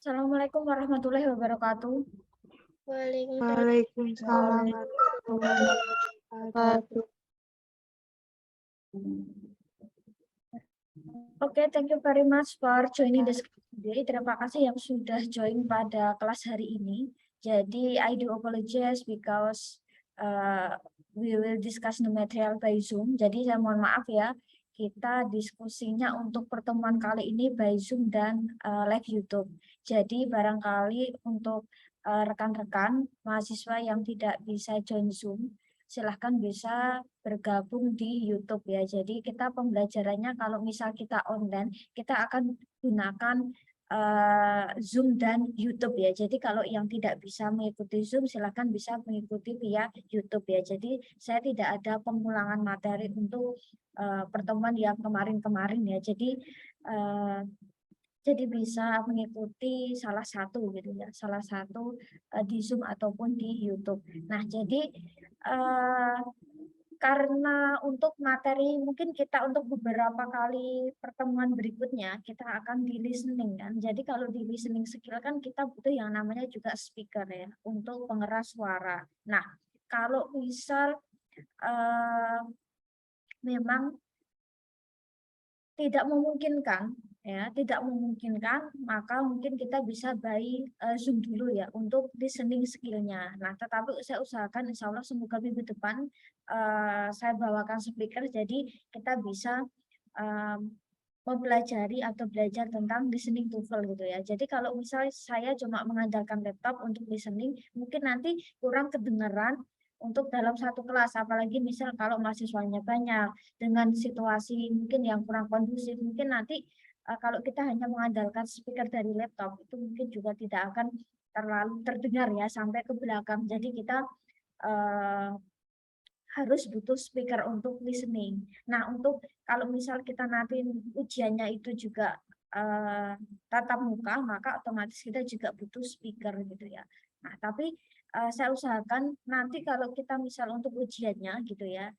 Assalamualaikum warahmatullahi wabarakatuh. Waalaikumsalam warahmatullahi wabarakatuh. Okay, thank you very much for joining this today. Terima kasih yang sudah join pada kelas hari ini. Jadi, I do apologize because we will discuss the material by Zoom. Jadi, saya mohon maaf ya, kita diskusinya untuk pertemuan kali ini by Zoom dan live YouTube. Jadi, barangkali untuk rekan-rekan mahasiswa yang tidak bisa join Zoom, silahkan bisa bergabung di YouTube ya. Jadi kita pembelajarannya kalau misal kita online, kita akan gunakan Zoom dan YouTube ya. Jadi kalau yang tidak bisa mengikuti Zoom, silahkan bisa mengikuti via YouTube ya. Jadi saya tidak ada pengulangan materi untuk pertemuan yang kemarin-kemarin ya. Jadi bisa mengikuti salah satu gitu ya, salah satu di Zoom ataupun di YouTube. Nah, jadi karena untuk materi mungkin kita untuk beberapa kali pertemuan berikutnya kita akan di listening kan. Jadi kalau di listening skill kan kita butuh yang namanya juga speaker ya untuk pengeras suara. Nah, kalau misal memang tidak memungkinkan ya, tidak memungkinkan, maka mungkin kita bisa by Zoom dulu ya untuk listening skill-nya. Nah, tetapi saya usahakan insya Allah semoga minggu depan saya bawakan speaker, jadi kita bisa mempelajari atau belajar tentang listening TOEFL gitu ya. Jadi kalau misalnya saya cuma mengandalkan laptop untuk listening, mungkin nanti kurang kedengaran untuk dalam satu kelas, apalagi misal kalau mahasiswanya banyak, dengan situasi mungkin yang kurang kondusif, mungkin nanti kalau kita hanya mengandalkan speaker dari laptop, itu mungkin juga tidak akan terlalu terdengar ya sampai ke belakang. Jadi kita harus butuh speaker untuk listening. Nah, untuk kalau misal kita nanti ujiannya itu juga tatap muka, maka otomatis kita juga butuh speaker gitu ya. Nah, tapi saya usahakan nanti kalau kita misal untuk ujiannya gitu ya,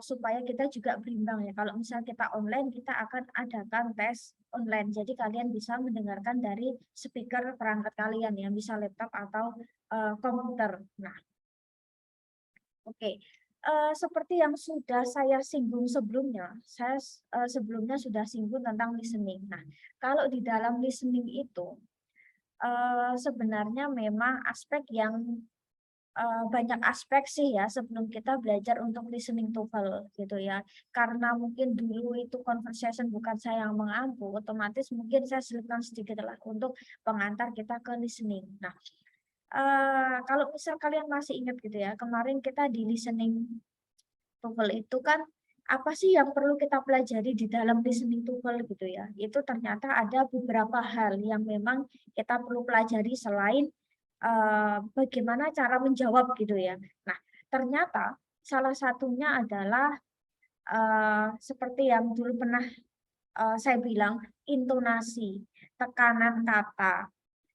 supaya kita juga berimbang ya. Kalau misal kita online, kita akan adakan tes online. Jadi kalian bisa mendengarkan dari speaker perangkat kalian ya, bisa laptop atau komputer. Nah, oke. Seperti yang sudah saya singgung sebelumnya, saya sebelumnya sudah singgung tentang listening. Nah, kalau di dalam listening itu sebenarnya memang aspek yang banyak aspek sih ya sebelum kita belajar untuk listening TOEFL gitu ya. Karena mungkin dulu itu conversation bukan saya yang mengampu, otomatis mungkin saya selipkan sedikit lah untuk pengantar kita ke listening. Nah, kalau misal kalian masih ingat gitu ya, kemarin kita di listening TOEFL itu kan apa sih yang perlu kita pelajari di dalam listening TOEFL gitu ya. Itu ternyata ada beberapa hal yang memang kita perlu pelajari selain bagaimana cara menjawab gitu ya. Nah, ternyata salah satunya adalah seperti yang dulu pernah saya bilang intonasi, tekanan kata.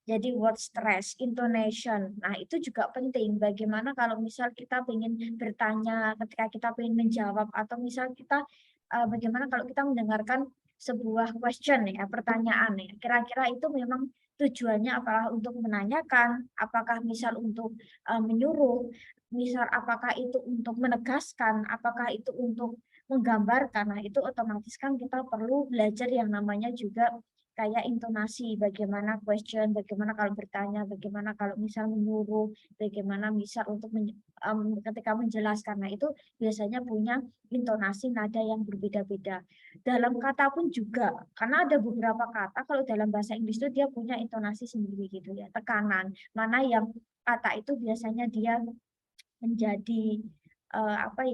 Jadi word stress, intonation. Nah, itu juga penting. Bagaimana kalau misal kita ingin bertanya, ketika kita ingin menjawab, atau misal kita bagaimana kalau kita mendengarkan sebuah question ya, pertanyaan ya. Kira-kira itu memang tujuannya apakah untuk menanyakan, apakah misal untuk menyuruh, misal apakah itu untuk menegaskan, apakah itu untuk menggambarkan. Nah, itu otomatis kan kita perlu belajar yang namanya juga kayak intonasi, bagaimana question, bagaimana kalau bertanya, bagaimana kalau misal menyuruh, bagaimana misal untuk ketika menjelaskan. Nah, itu biasanya punya intonasi nada yang berbeda-beda. Dalam kata pun juga, karena ada beberapa kata kalau dalam bahasa Inggris itu dia punya intonasi sendiri gitu ya, tekanan. Mana yang kata itu biasanya dia menjadi apa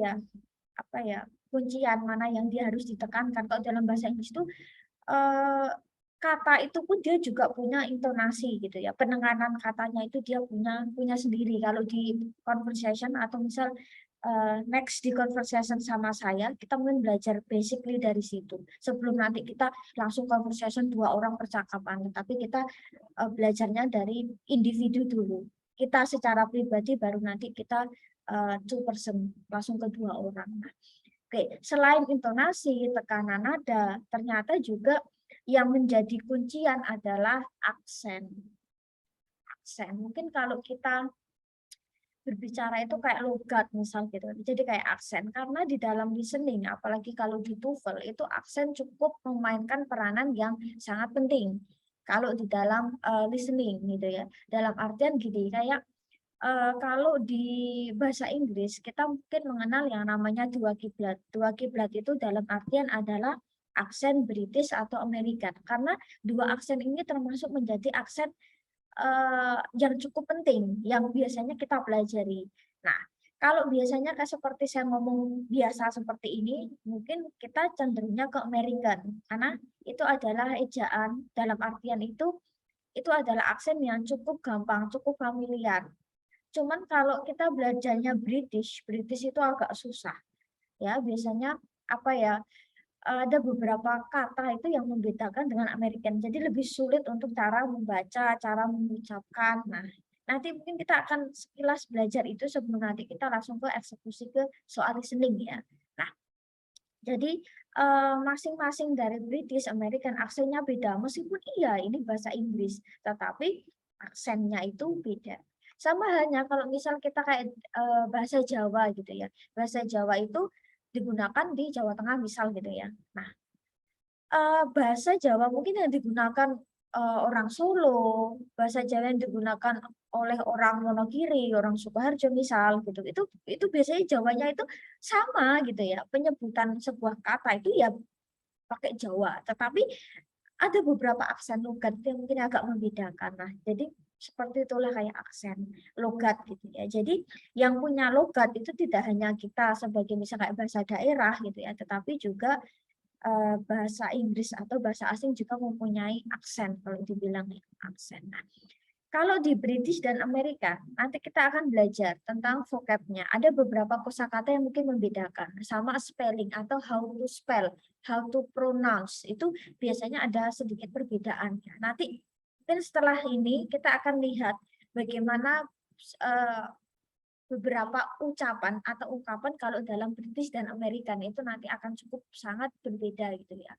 ya kuncian, mana yang dia harus ditekankan. Kalau dalam bahasa Inggris itu kata itu pun dia juga punya intonasi gitu ya. Penenganan katanya itu dia punya sendiri. Kalau di conversation atau misal next di conversation sama saya, kita mungkin belajar basically dari situ. Sebelum nanti kita langsung conversation dua orang percakapan, tapi kita belajarnya dari individu dulu. Kita secara pribadi baru nanti kita two person langsung ke dua orang. Nah, oke, selain intonasi, tekanan nada, ternyata juga yang menjadi kuncian adalah aksen. Aksen. Mungkin kalau kita berbicara itu kayak logat misal gitu. Jadi kayak aksen. Karena di dalam listening, apalagi kalau di TOEFL, itu aksen cukup memainkan peranan yang sangat penting. Kalau di dalam listening gitu ya. Dalam artian gini, kayak kalau di bahasa Inggris kita mungkin mengenal yang namanya dua kiblat. Dua kiblat itu dalam artian adalah aksen British atau American. Karena dua aksen ini termasuk menjadi aksen yang cukup penting yang biasanya kita pelajari. Nah, kalau biasanya kayak seperti saya ngomong biasa seperti ini, mungkin kita cenderungnya ke American karena itu adalah ejaan dalam artian itu adalah aksen yang cukup gampang, cukup familiar. Cuman kalau kita belajarnya British, British itu agak susah. Ya, biasanya apa ya? Ada beberapa kata itu yang membedakan dengan American. Jadi lebih sulit untuk cara membaca, cara mengucapkan. Nah, nanti mungkin kita akan sekilas belajar itu sebelum nanti kita langsung ke eksekusi ke soal listening ya. Nah, jadi masing-masing dari British, American aksennya beda. Meskipun iya ini bahasa Inggris, tetapi aksennya itu beda. Sama halnya kalau misal kita kayak bahasa Jawa gitu ya. Bahasa Jawa itu digunakan di Jawa Tengah misal gitu ya. Nah, bahasa Jawa mungkin yang digunakan orang Solo, bahasa Jawa yang digunakan oleh orang Wonogiri, orang Sukoharjo misal gitu. Itu biasanya Jawanya itu sama gitu ya. Penyebutan sebuah kata itu ya pakai Jawa, tetapi ada beberapa aksen logat yang mungkin agak membedakan. Nah, jadi seperti itulah kayak aksen logat gitu ya. Jadi yang punya logat itu tidak hanya kita sebagai misalnya kayak bahasa daerah gitu ya, tetapi juga bahasa Inggris atau bahasa asing juga mempunyai aksen kalau dibilang aksen. Nah, kalau di British dan Amerika, nanti kita akan belajar tentang vocabnya. Ada beberapa kosakata yang mungkin membedakan, sama spelling atau how to spell, how to pronounce. Itu biasanya ada sedikit perbedaan. Nanti mungkin setelah ini kita akan lihat bagaimana beberapa ucapan atau ungkapan kalau dalam British dan American itu nanti akan cukup sangat berbeda gitu ya.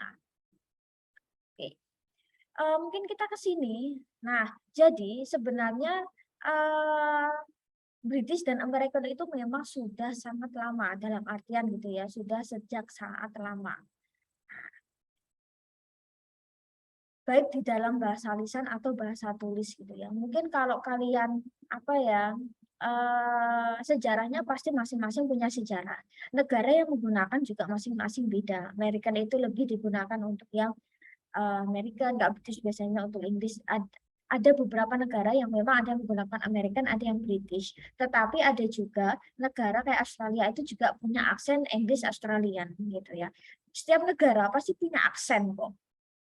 Nah, oke. Mungkin kita ke sini. Nah, jadi sebenarnya British dan American itu memang sudah sangat lama dalam artian gitu ya, sudah sejak sangat lama. Baik di dalam bahasa lisan atau bahasa tulis gitu ya. Mungkin kalau kalian apa ya sejarahnya pasti masing-masing punya sejarah. Negara yang menggunakan juga masing-masing beda. American itu lebih digunakan untuk yang American, nggak British biasanya untuk Inggris. Ada beberapa negara yang memang ada yang menggunakan American, ada yang British. Tetapi ada juga negara kayak Australia itu juga punya aksen English Australian gitu ya. Setiap negara pasti punya aksen kok.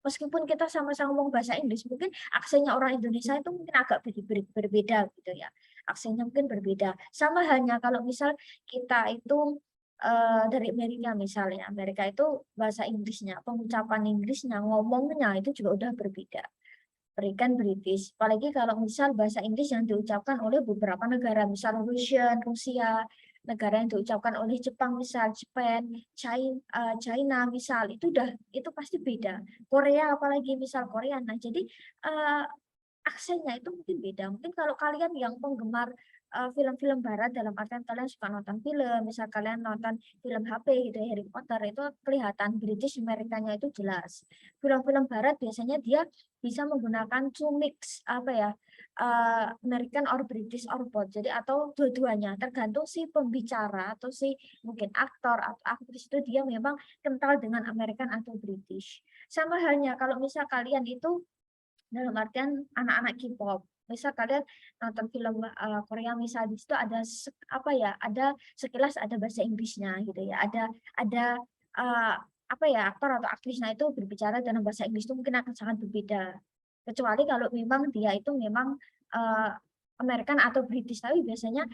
Meskipun kita sama-sama ngomong bahasa Inggris, mungkin aksennya orang Indonesia itu mungkin agak berbeda gitu ya. Aksennya mungkin berbeda. Sama halnya kalau misal kita itu dari Amerika misalnya, Amerika itu bahasa Inggrisnya, pengucapan Inggrisnya, ngomongnya itu juga udah berbeda. Berikan British, apalagi kalau misal bahasa Inggris yang diucapkan oleh beberapa negara, misal Rusia, negara yang diucapkan oleh Jepang, misal Japan, China, misal itu pasti beda. Korea apalagi misal Korea. Nah, jadi uh, aksennya itu mungkin beda. Mungkin kalau kalian yang penggemar film-film barat dalam artian kalian suka nonton film, misal kalian nonton film HP gitu ya, Harry Potter itu kelihatan British Amerikanya itu jelas. Film-film barat biasanya dia bisa menggunakan to mix apa ya American or British or both. Jadi atau dua-duanya tergantung si pembicara atau si mungkin aktor atau aktris itu dia memang kental dengan American atau British. Sama halnya kalau misal kalian itu dalam artian anak-anak K-pop. Misal kalian nonton film Korea misal di situ ada apa ya, ada sekilas ada bahasa Inggrisnya gitu ya. Ada uh, apa ya aktor atau aktrisnya itu berbicara dalam bahasa Inggris itu mungkin akan sangat berbeda. Kecuali kalau memang dia itu memang uh, American atau British, tapi biasanya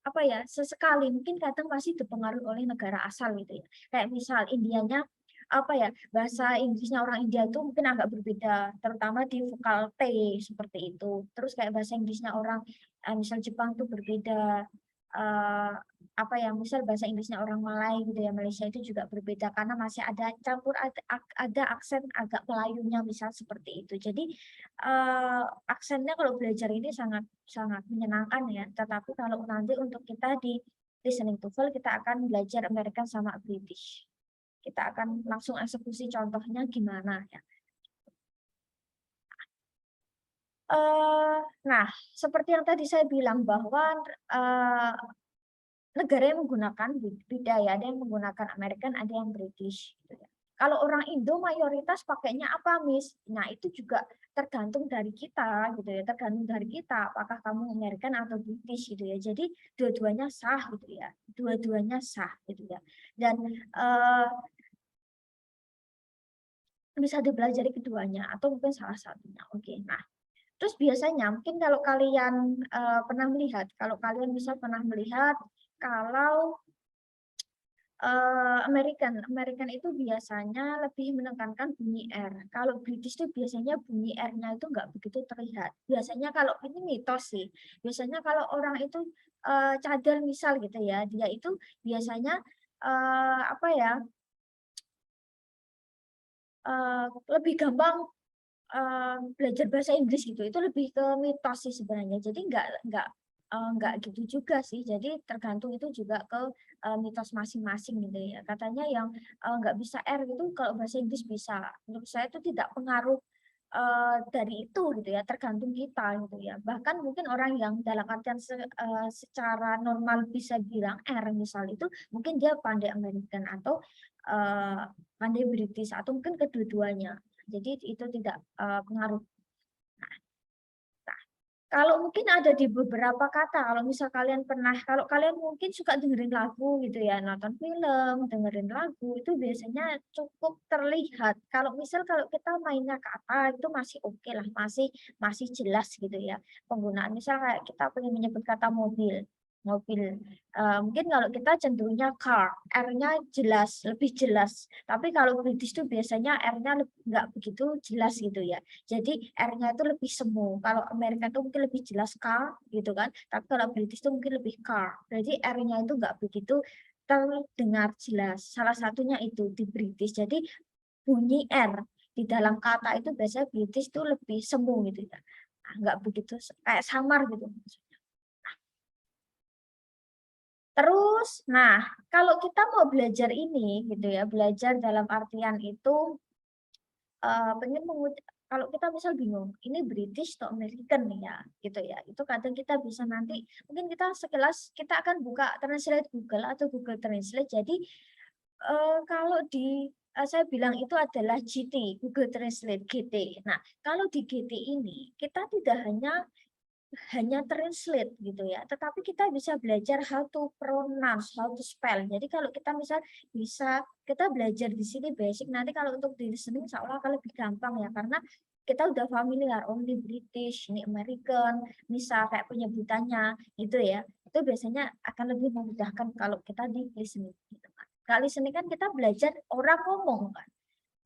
apa ya sesekali mungkin kadang masih dipengaruhi oleh negara asal gitu ya. Kayak misal Indianya apa ya bahasa Inggrisnya orang India itu mungkin agak berbeda terutama di vokal T seperti itu terus kayak bahasa Inggrisnya orang misal Jepang itu berbeda apa ya, misal bahasa Inggrisnya orang Malay gitu ya, Malaysia itu juga berbeda karena masih ada campur ada aksen agak Melayunya misal seperti itu. Jadi aksennya kalau belajar ini sangat sangat menyenangkan ya. Tetapi kalau nanti untuk kita di listening TOEFL kita akan belajar American sama British. Kita akan langsung eksekusi contohnya gimana ya. Nah, seperti yang tadi saya bilang bahwa negara yang menggunakan beda ya, ada yang menggunakan American, ada yang British gitu ya. Kalau orang Indo mayoritas pakainya apa, Miss? Nah, itu juga tergantung dari kita gitu ya, tergantung dari kita apakah kamu American atau British gitu ya. Jadi dua-duanya sah gitu ya. Dua-duanya sah gitu ya. Dan bisa dipelajari keduanya atau mungkin salah satunya. Oke. Nah, terus biasanya mungkin kalau kalian pernah melihat, kalau kalian bisa pernah melihat kalau American itu biasanya lebih menekankan bunyi R. Kalau British itu biasanya bunyi R-nya itu nggak begitu terlihat. Biasanya kalau ini mitos sih, biasanya kalau orang itu cadel misal gitu ya, dia itu biasanya apa ya, lebih gampang belajar bahasa Inggris gitu. Itu lebih ke mitos sih sebenarnya. Jadi nggak gitu juga sih. Jadi tergantung itu juga ke mitos masing-masing gitu ya. Katanya yang nggak bisa R itu kalau bahasa Inggris bisa. Menurut saya itu tidak pengaruh dari itu gitu ya. Tergantung kita gitu ya. Bahkan mungkin orang yang dalam artian secara normal bisa bilang R misal itu mungkin dia pandai American atau pandai British atau mungkin kedua-duanya. Jadi itu tidak pengaruh. Kalau mungkin ada di beberapa kata, kalau misal kalian pernah, kalau kalian mungkin suka dengerin lagu gitu ya, nonton film, dengerin lagu, itu biasanya cukup terlihat. Kalau misal kalau kita mainnya kata itu masih oke lah, masih masih jelas gitu ya penggunaan. Misal kayak kita pengen menyebut kata mobil, mobil. Mungkin kalau kita cenderungnya car, R-nya jelas, lebih jelas. Tapi kalau British itu biasanya R-nya nggak begitu jelas gitu ya. Jadi R-nya itu lebih semu. Kalau Amerika itu mungkin lebih jelas car gitu kan. Tapi kalau British itu mungkin lebih car. Jadi R-nya itu nggak begitu terdengar jelas. Salah satunya itu di British. Jadi bunyi R di dalam kata itu biasanya British itu lebih semu gitu ya. Nah, nggak begitu kayak samar gitu. Terus, nah kalau kita mau belajar ini gitu ya, belajar dalam artian itu pengen kalau kita misal bingung, ini British atau American nih ya, gitu ya. Itu kadang kita bisa nanti, mungkin kita sekilas kita akan buka translate Google atau Google Translate. Jadi kalau di saya bilang itu adalah GT, Google Translate GT. Nah, kalau di GT ini kita tidak hanya translate gitu ya, tetapi kita bisa belajar how to pronounce, how to spell. Jadi kalau kita misal bisa kita belajar di sini basic, nanti kalau untuk di listening seolah akan lebih gampang ya karena kita udah familiar, oh ini British, ini American, misal kayak penyebutannya gitu ya. Itu biasanya akan lebih memudahkan kalau kita di listening gitu kan. Kalau listening kan kita belajar orang ngomong kan.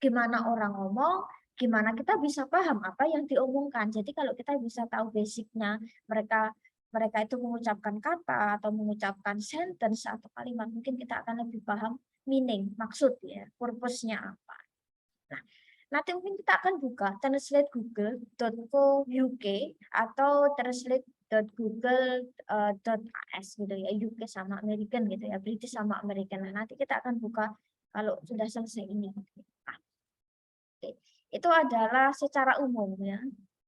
Gimana orang ngomong, gimana kita bisa paham apa yang diomongkan. Jadi kalau kita bisa tahu basicnya mereka mereka itu mengucapkan kata atau mengucapkan sentence atau kalimat, mungkin kita akan lebih paham meaning, maksud ya, purpose-nya apa. Nah, nanti mungkin kita akan buka translate google.co.uk atau translate.google.as gitu ya, UK sama American gitu ya, British sama American. Nah, nanti kita akan buka kalau sudah selesai ini. Nah, itu adalah secara umum ya.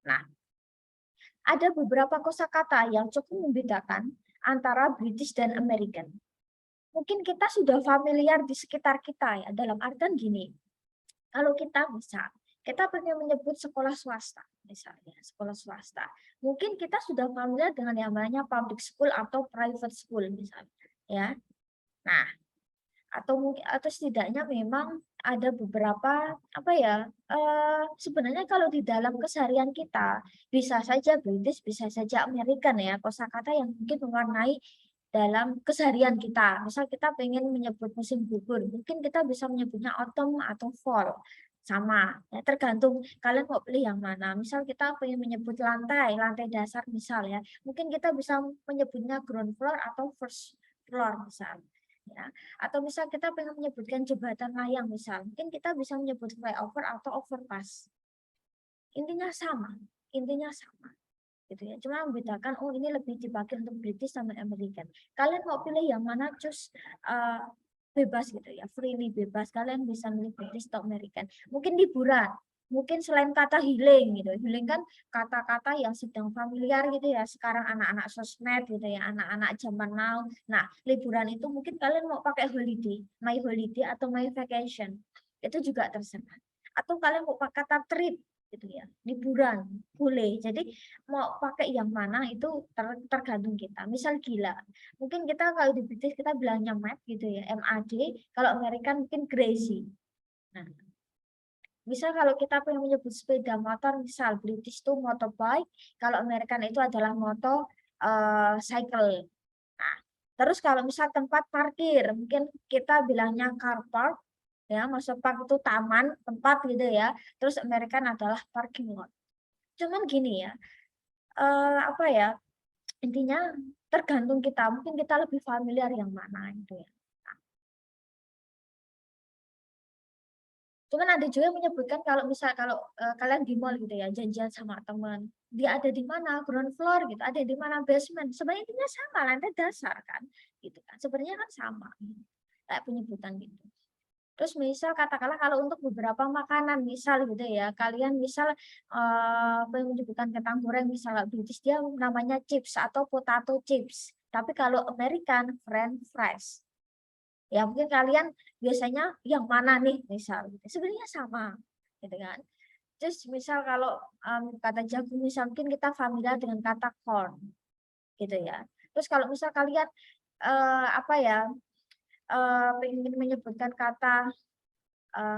Nah, ada beberapa kosakata yang cukup membedakan antara British dan American. Mungkin kita sudah familiar di sekitar kita ya, dalam artian gini. Kalau kita pengen menyebut sekolah swasta, misalnya sekolah swasta. Mungkin kita sudah familiar dengan yang namanya public school atau private school misalnya, ya. Nah, atau setidaknya memang ada beberapa apa ya sebenarnya kalau di dalam keseharian kita bisa saja British bisa saja American ya kosakata yang mungkin mewarnai dalam keseharian kita. Misal kita pengen menyebut musim gugur, mungkin kita bisa menyebutnya autumn atau fall. sama ya, tergantung kalian mau pilih yang mana. Misal kita pengen menyebut lantai dasar misal ya, mungkin kita bisa menyebutnya ground floor atau first floor misal ya, atau misal kita pengen menyebutkan jembatan layang misal, mungkin kita bisa menyebut flyover atau overpass. Intinya sama gitu ya, cuma membedakan oh ini lebih dipakai untuk British sama American. Kalian mau pilih yang mana, cus bebas gitu ya, freely bebas, kalian bisa milih British atau American. Mungkin liburan, mungkin selain kata healing gitu, healing kan kata-kata yang sedang familiar gitu ya sekarang anak-anak sosmed gitu ya, anak-anak zaman now. Nah liburan itu mungkin kalian mau pakai holiday, my holiday atau my vacation, itu juga terserah. Atau kalian mau pakai kata trip gitu ya, liburan boleh. Jadi mau pakai yang mana itu tergantung kita. Misal gila, mungkin kita kalau di British kita bilangnya mad gitu ya, MAD. Kalau American mungkin crazy. Nah, misal kalau kita pengen menyebut sepeda motor, misal British itu motorbike, kalau American itu adalah cycle. Nah, terus kalau misal tempat parkir, mungkin kita bilangnya car park ya, maksud park itu taman, tempat gitu ya. Terus American adalah parking lot. Cuman gini ya, apa ya, intinya tergantung kita, mungkin kita lebih familiar yang mana itu ya. Cuman ada juga yang menyebutkan kalau misal kalau kalian di mall gitu ya, janjian sama teman, dia ada di mana ground floor gitu, ada di mana basement, sebenarnya intinya sama, lantai dasar kan gitu kan, sebenarnya kan sama kayak penyebutan gitu. Terus misal katakanlah kalau untuk beberapa makanan misal gitu ya, kalian misal menyebutkan kentang goreng misal British dia namanya chips atau potato chips. Tapi kalau American French fries. Ya mungkin kalian biasanya yang mana nih misal gitu. Sebenarnya sama gitu kan. Terus misal kalau kata jagung misal mungkin kita familiar dengan kata corn gitu ya. Terus kalau misal kalian apa ya ingin menyebutkan kata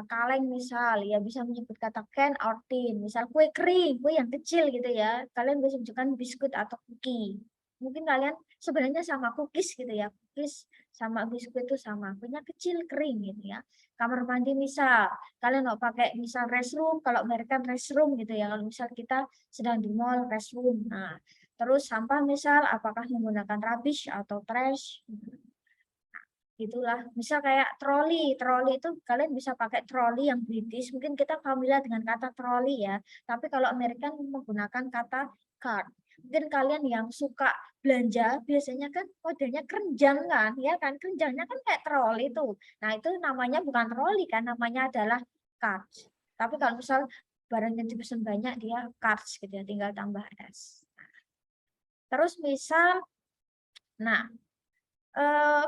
kaleng misal ya bisa menyebut kata can or tin, misal kue kering, kue yang kecil gitu ya, kalian bisa menunjukkan biskuit atau cookie. Mungkin kalian sebenarnya sama cookies gitu ya, cookies sama biskuit itu sama, kuenya kecil kering gitu ya. Kamar mandi misal kalian mau pakai misal restroom, kalau mereka restroom gitu ya, kalau misal kita sedang di mall restroom. Nah terus sampah misal apakah menggunakan rubbish atau trash, gitulah. Misal kayak troli itu kalian bisa pakai troli yang British, mungkin kita familiar dengan kata troli ya, tapi kalau American menggunakan kata cart. Mungkin kalian yang suka belanja biasanya kan modelnya keranjang kan, ya kan, keranjangnya kan kayak troli itu. Nah itu namanya bukan troli kan, namanya adalah cart. Tapi kalau misal barangnya dipesan banyak dia carts gitu ya, tinggal tambah s. Terus misal, nah eh,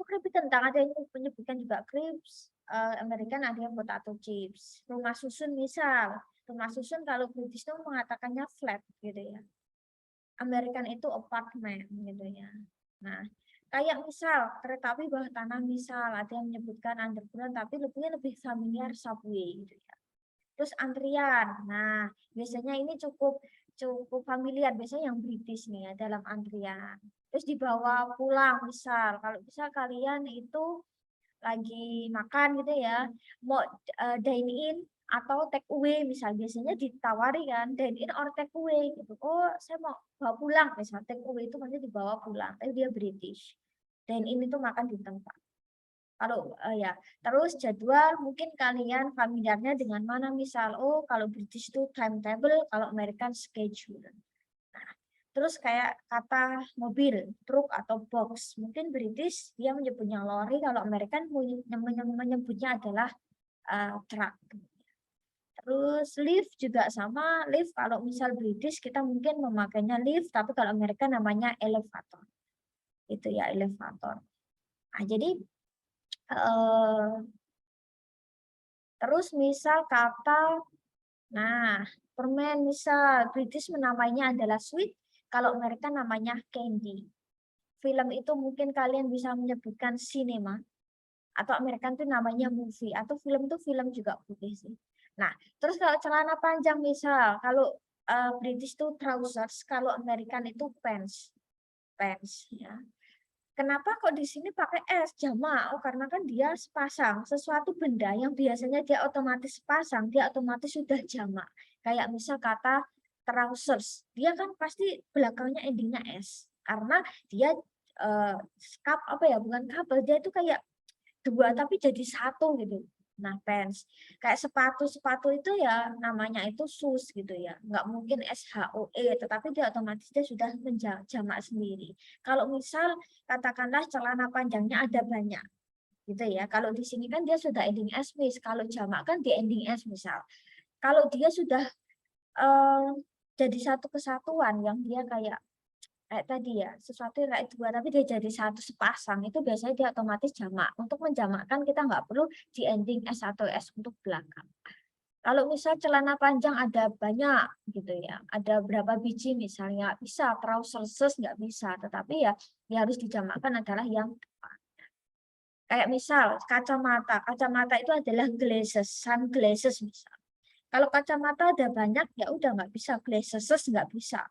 lebih tentang ada yang menyebutkan juga crisps, American ada yang potato chips. Rumah susun misal, rumah susun kalau British itu mengatakannya flat gitu ya. American itu apartment gitu ya. Nah, kayak misal kereta api bawah tanah misal ada yang menyebutkan underground tapi lebih familiar subway gitu ya. Terus antrian. Nah, biasanya ini cukup cukup familiar biasanya yang British nih ya dalam antrian. Terus dibawa pulang misal, kalau bisa kalian itu lagi makan gitu ya, mau dine in atau take away misal biasanya ditawari kan dine in or take away gitu. Oh, saya mau bawa pulang misal take away itu nanti dibawa pulang, tapi dia British. Dine in itu makan di tempat. Kalau ya, terus jadwal mungkin kalian familiarnya dengan mana misal, oh kalau British itu timetable, kalau American schedule. Nah, terus kayak kata mobil, truk atau box, mungkin British dia menyebutnya lorry, kalau American menyebutnya adalah truck. Terus lift juga sama, lift kalau misal British kita mungkin memakainya lift, tapi kalau Amerika namanya elevator. Itu ya elevator. Nah, jadi terus misal kata, nah permen misal British namanya adalah sweet, kalau mereka namanya candy. Film itu mungkin kalian bisa menyebutkan cinema, atau American itu namanya movie, atau film itu film juga boleh sih. Nah, terus kalau celana panjang misal, kalau British itu trousers, kalau American itu pants, pants ya. Kenapa kok di sini pakai S jamak? Oh, karena kan dia sepasang. Sesuatu benda yang biasanya dia otomatis sepasang, dia otomatis sudah jamak. Kayak misal kata trousers, dia kan pasti belakangnya endingnya S. Karena dia apa ya, bukan couple, dia itu kayak dua tapi jadi satu gitu. Nah, pants. Kayak sepatu itu ya namanya itu shoes gitu ya. Nggak mungkin SHOE, tetapi dia otomatis dia sudah menjamak sendiri. Kalau misal katakanlah celana panjangnya ada banyak gitu ya. Kalau di sini kan dia sudah ending S, mis. Kalau jamak kan di ending S misal. Kalau dia sudah eh, jadi satu kesatuan yang dia kayak tadi ya, sesuatu yang kayak dua tapi dia jadi satu sepasang, itu biasanya dia otomatis jamak. Untuk menjamakkan kita nggak perlu di ending S atau S untuk belakang. Kalau misal celana panjang ada banyak gitu ya, ada berapa biji misalnya, bisa trousers nggak bisa, tetapi ya yang harus dijamakkan adalah yang depan. Kayak misal kacamata itu adalah glasses, sunglasses misal. Kalau kacamata ada banyak ya udah nggak bisa, glasses nggak bisa.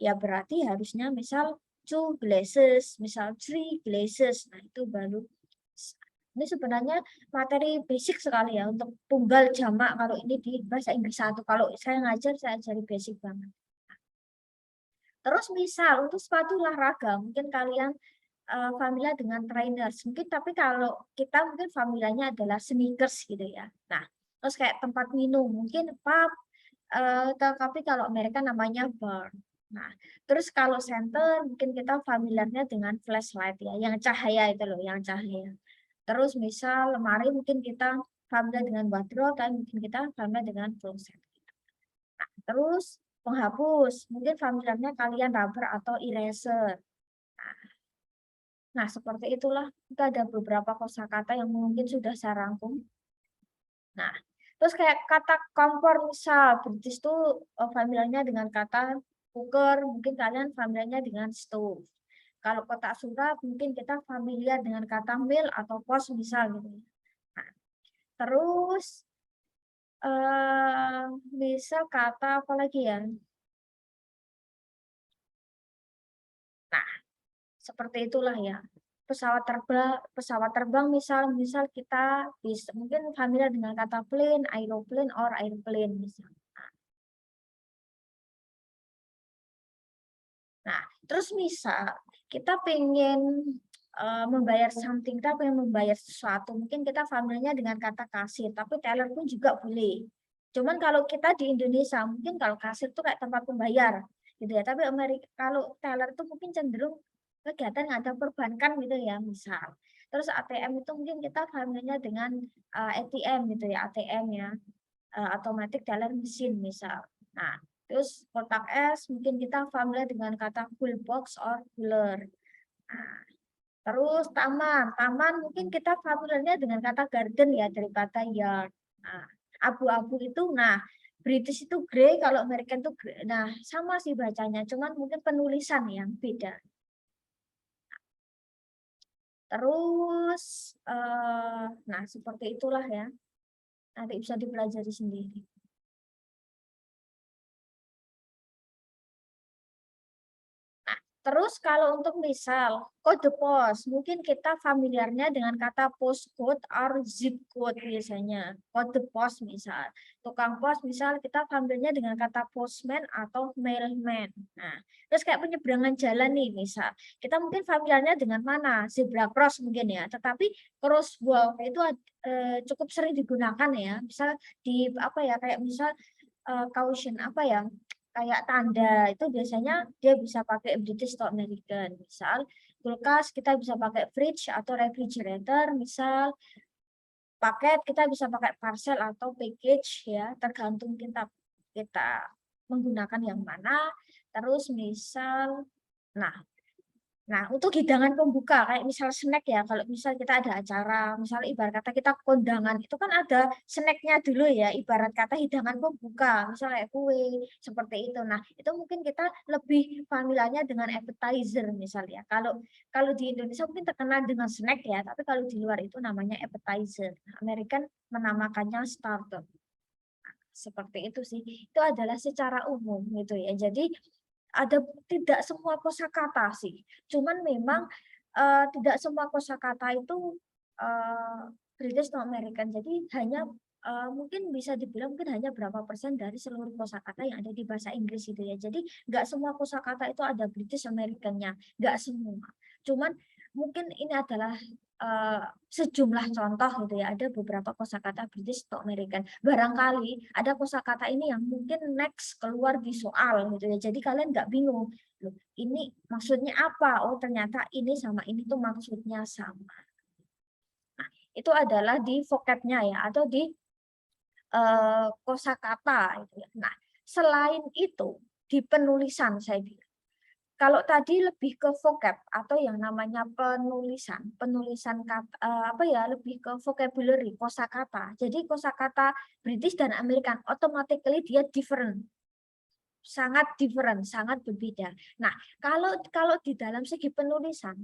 Ya berarti harusnya misal 2 glasses, misal 3 glasses. Nah, itu baru. Ini sebenarnya materi basic sekali ya untuk tunggal jamak kalau ini di bahasa Inggris 1. Kalau saya ngajar, saya ajari basic banget. Terus misal untuk sepatu olahraga, mungkin kalian familiar dengan trainers. Mungkin tapi kalau kita mungkin familiarnya adalah sneakers gitu ya. Nah, terus kayak tempat minum, mungkin pub, tapi kalau Amerika namanya bar. Nah, terus kalau center mungkin kita familiarnya dengan flashlight ya, yang cahaya itu loh, yang cahaya. Terus misal lemari mungkin kita familiar dengan wardrobe, dan mungkin kita familiar dengan closet. Nah, terus penghapus, mungkin familiarnya kalian rubber atau eraser. Nah, seperti itulah. Itu ada beberapa kosakata yang mungkin sudah saya rangkum. Nah, terus kayak kata kompor misal, British itu familiarnya dengan kata cooker, mungkin kalian familiarnya dengan stove. Kalau kotak surat, mungkin kita familiar dengan kata mail atau pos misal gitu. Nah, terus misal kata apa lagi ya? Nah, seperti itulah ya. Pesawat terbang misal kita bisa mungkin familiar dengan kata plane, aeroplane, or airplane misal. Nah, terus misal kita pengen membayar something, kita pengen membayar sesuatu, mungkin kita familiarnya dengan kata kasir, tapi teller pun juga boleh. Cuman kalau kita di Indonesia, mungkin kalau kasir itu kayak tempat pembayar, gitu ya. Tapi Amerika kalau teller itu mungkin cenderung kegiatan yang ada perbankan gitu ya, misal. Terus ATM itu mungkin kita familiarnya dengan ATM gitu ya, ATM ya, automatic teller machine misal. Nah, terus kotak es mungkin kita familiar dengan kata cool box or cooler. Nah, terus taman mungkin kita familiarnya dengan kata garden ya, dari kata yard. Nah, abu-abu itu, nah British itu grey, kalau American itu grey. Nah, sama sih bacanya, cuman mungkin penulisan yang beda. Terus, nah seperti itulah ya. Nanti bisa dipelajari sendiri. Terus kalau untuk misal kode pos, mungkin kita familiarnya dengan kata postcode or zip code biasanya. Kode pos misal. Tukang pos misal kita familiarnya dengan kata postman atau mailman. Nah, terus kayak penyeberangan jalan nih misal. Kita mungkin familiarnya dengan mana? Zebra cross mungkin ya. Tetapi crosswalk itu cukup sering digunakan ya. Misal di apa ya, kayak misal caution apa ya, kayak tanda itu biasanya dia bisa pakai British atau American. Misal kulkas kita bisa pakai fridge atau refrigerator. Misal paket kita bisa pakai parcel atau package ya, tergantung kita kita menggunakan yang mana. Terus misal, nah Nah, untuk hidangan pembuka, kayak misal snack ya, kalau misal kita ada acara, misal ibarat kata kita kondangan, itu kan ada snacknya dulu ya, ibarat kata hidangan pembuka, misal kayak kue, seperti itu. Nah, itu mungkin kita lebih familiarnya dengan appetizer misalnya. Kalau kalau di Indonesia mungkin terkenal dengan snack ya, tapi kalau di luar itu namanya appetizer. American menamakannya starter. Seperti itu sih. Itu adalah secara umum gitu ya. Jadi ada tidak semua kosakata sih. Cuman memang tidak semua kosakata itu British atau American. Jadi hanya mungkin bisa dibilang mungkin hanya berapa persen dari seluruh kosakata yang ada di bahasa Inggris itu ya. Jadi nggak semua kosakata itu ada British American-nya, nggak semua. Cuman mungkin ini adalah sejumlah contoh gitu ya. Ada beberapa kosakata British atau American. Barangkali ada kosakata ini yang mungkin next keluar di soal gitu ya. Jadi kalian nggak bingung. Loh, ini maksudnya apa? Oh, ternyata ini sama ini tuh maksudnya sama. Nah, itu adalah di vocabnya ya atau di kosakata gitu ya. Nah, selain itu di penulisan saya bilang. Kalau tadi lebih ke vocab atau yang namanya penulisan kata, apa ya, lebih ke vocabulary, kosakata. Jadi kosakata British dan American automatically dia different, sangat different, sangat berbeda. Nah, kalau di dalam segi penulisan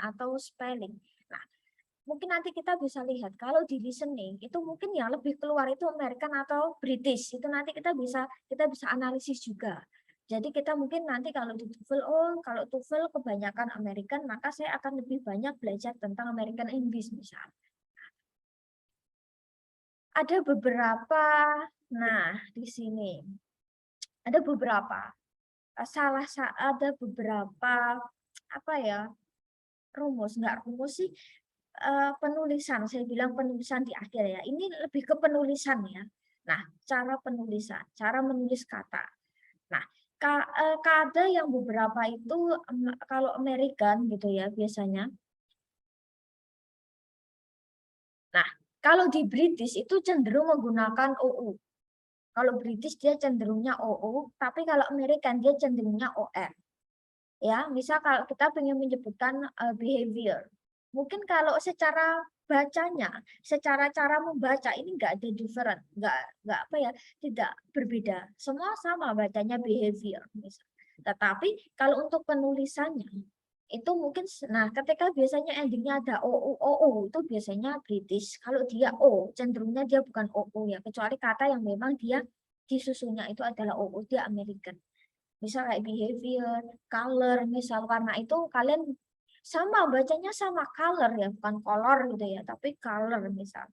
atau spelling. Nah, mungkin nanti kita bisa lihat kalau di listening itu mungkin yang lebih keluar itu American atau British. Itu nanti kita bisa analisis juga. Jadi kita mungkin nanti kalau di TOEFL, kalau TOEFL kebanyakan American, maka saya akan lebih banyak belajar tentang American English misalnya. Ada beberapa, nah di sini ada beberapa, ada beberapa apa ya, nggak rumus sih, penulisan, saya bilang penulisan di akhir ya. Ini lebih ke penulisan ya. Nah, cara penulisan, cara menulis kata. Nah, ada yang beberapa itu kalau American gitu ya biasanya. Nah, kalau di British itu cenderung menggunakan OU. Kalau British dia cenderungnya OU, tapi kalau American dia cenderungnya OR. Ya, misal kalau kita ingin menyebutkan behavior. Mungkin kalau secara bacanya, secara cara membaca ini enggak ada different, enggak apa ya, tidak berbeda. Semua sama bacanya behavior misal. Tetapi kalau untuk penulisannya itu mungkin nah ketika biasanya endingnya ada OU itu biasanya British. Kalau dia O cenderungnya dia bukan OU ya, kecuali kata yang memang dia disusunnya itu adalah OU, dia American. Misal kayak behavior, color, misal warna itu kalian sama bacanya sama color ya, bukan color gitu ya, tapi color misal.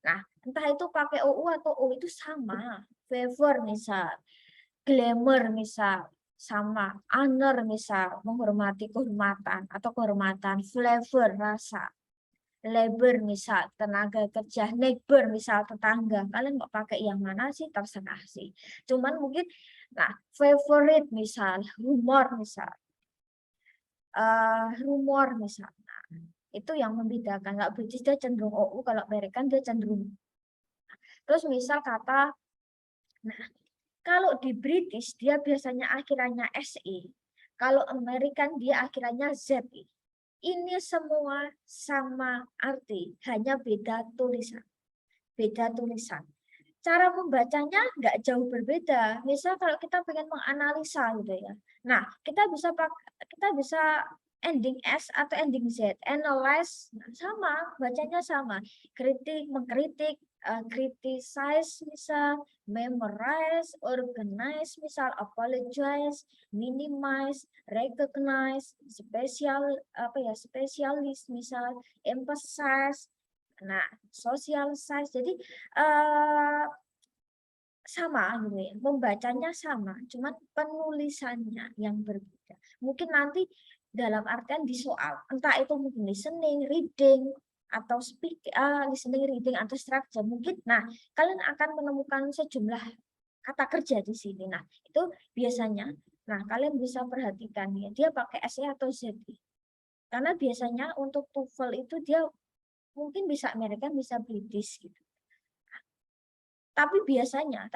Nah, entah itu pakai OU atau O itu sama. Favor misal, glamour misal, sama. Honor misal, menghormati kehormatan atau kehormatan. Flavor rasa. Labor misal, tenaga kerja. Neighbor misal, tetangga. Kalian mau pakai yang mana sih? Terserah sih. Cuman mungkin, nah, favorite misal, rumor misal. Rumor misal. Nah, itu yang membedakan. Kalau British dia cenderung OU, kalau American dia cenderung. Terus misal kata, nah, kalau di British dia biasanya akhirannya SE. Kalau American dia akhirannya ZE. Ini semua sama arti, hanya beda tulisan. Beda tulisan. Cara membacanya nggak jauh berbeda. Misal kalau kita pengen menganalisa gitu ya. Nah, kita bisa ending S atau ending Z. Analyze sama, bacanya sama. Kritik, mengkritik, criticize misal, memorize, organize misal, apologize, minimize, recognize, spesialis misal, emphasize. Nah, socialize. Jadi sama gitu ya, membacanya sama, cuman penulisannya yang berbeda. Mungkin nanti dalam artian di soal, entah itu mungkin listening, reading, atau listening, reading, atau structure. Mungkin, nah kalian akan menemukan sejumlah kata kerja di sini. Nah itu biasanya, nah kalian bisa perhatikan ya, dia pakai SE atau ZE. Karena biasanya untuk TOEFL itu dia mungkin bisa American, bisa British gitu. Tapi biasanya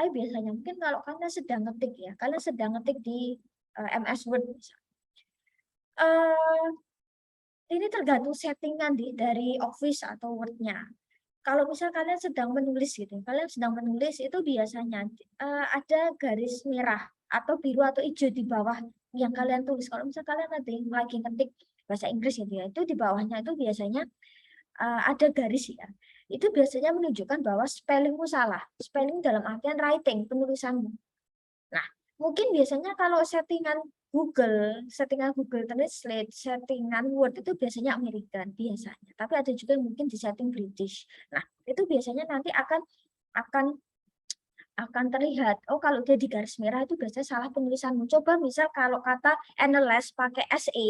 mungkin kalau kalian sedang ngetik ya, kalian sedang ngetik di MS Word misalnya. Ini tergantung settingan dari Office atau Word-nya. Kalau misal kalian sedang menulis gitu, kalian sedang menulis itu biasanya ada garis merah atau biru atau hijau di bawah yang kalian tulis. Kalau misal kalian lagi ngetik bahasa Inggris gitu ya, itu di bawahnya itu biasanya ada garis ya. Itu biasanya menunjukkan bahwa spellingmu salah. Spelling dalam artian writing, penulisanmu. Nah, mungkin biasanya kalau settingan settingan Google Translate, settingan Word itu biasanya American biasanya. Tapi ada juga yang mungkin di setting British. Nah, itu biasanya nanti akan terlihat, oh kalau dia di garis merah itu biasanya salah penulisanmu. Coba misal kalau kata analyze pakai SE,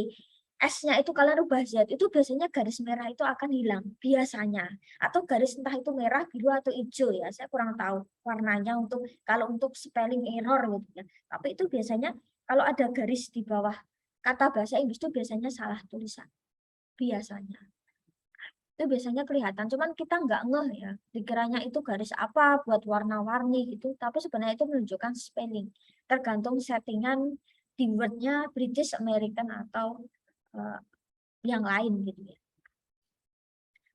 S-nya itu kalian rubah Z, itu biasanya garis merah itu akan hilang, biasanya. Atau garis entah itu merah, biru, atau hijau ya, saya kurang tahu warnanya kalau untuk spelling error gitu ya. Tapi itu biasanya kalau ada garis di bawah kata bahasa Inggris itu biasanya salah tulisan, biasanya. Itu biasanya kelihatan, cuman kita nggak ngeh ya, dikiranya itu garis apa buat warna-warni gitu, tapi sebenarnya itu menunjukkan spelling, tergantung settingan di wordnya British, American, atau yang lain gitu ya.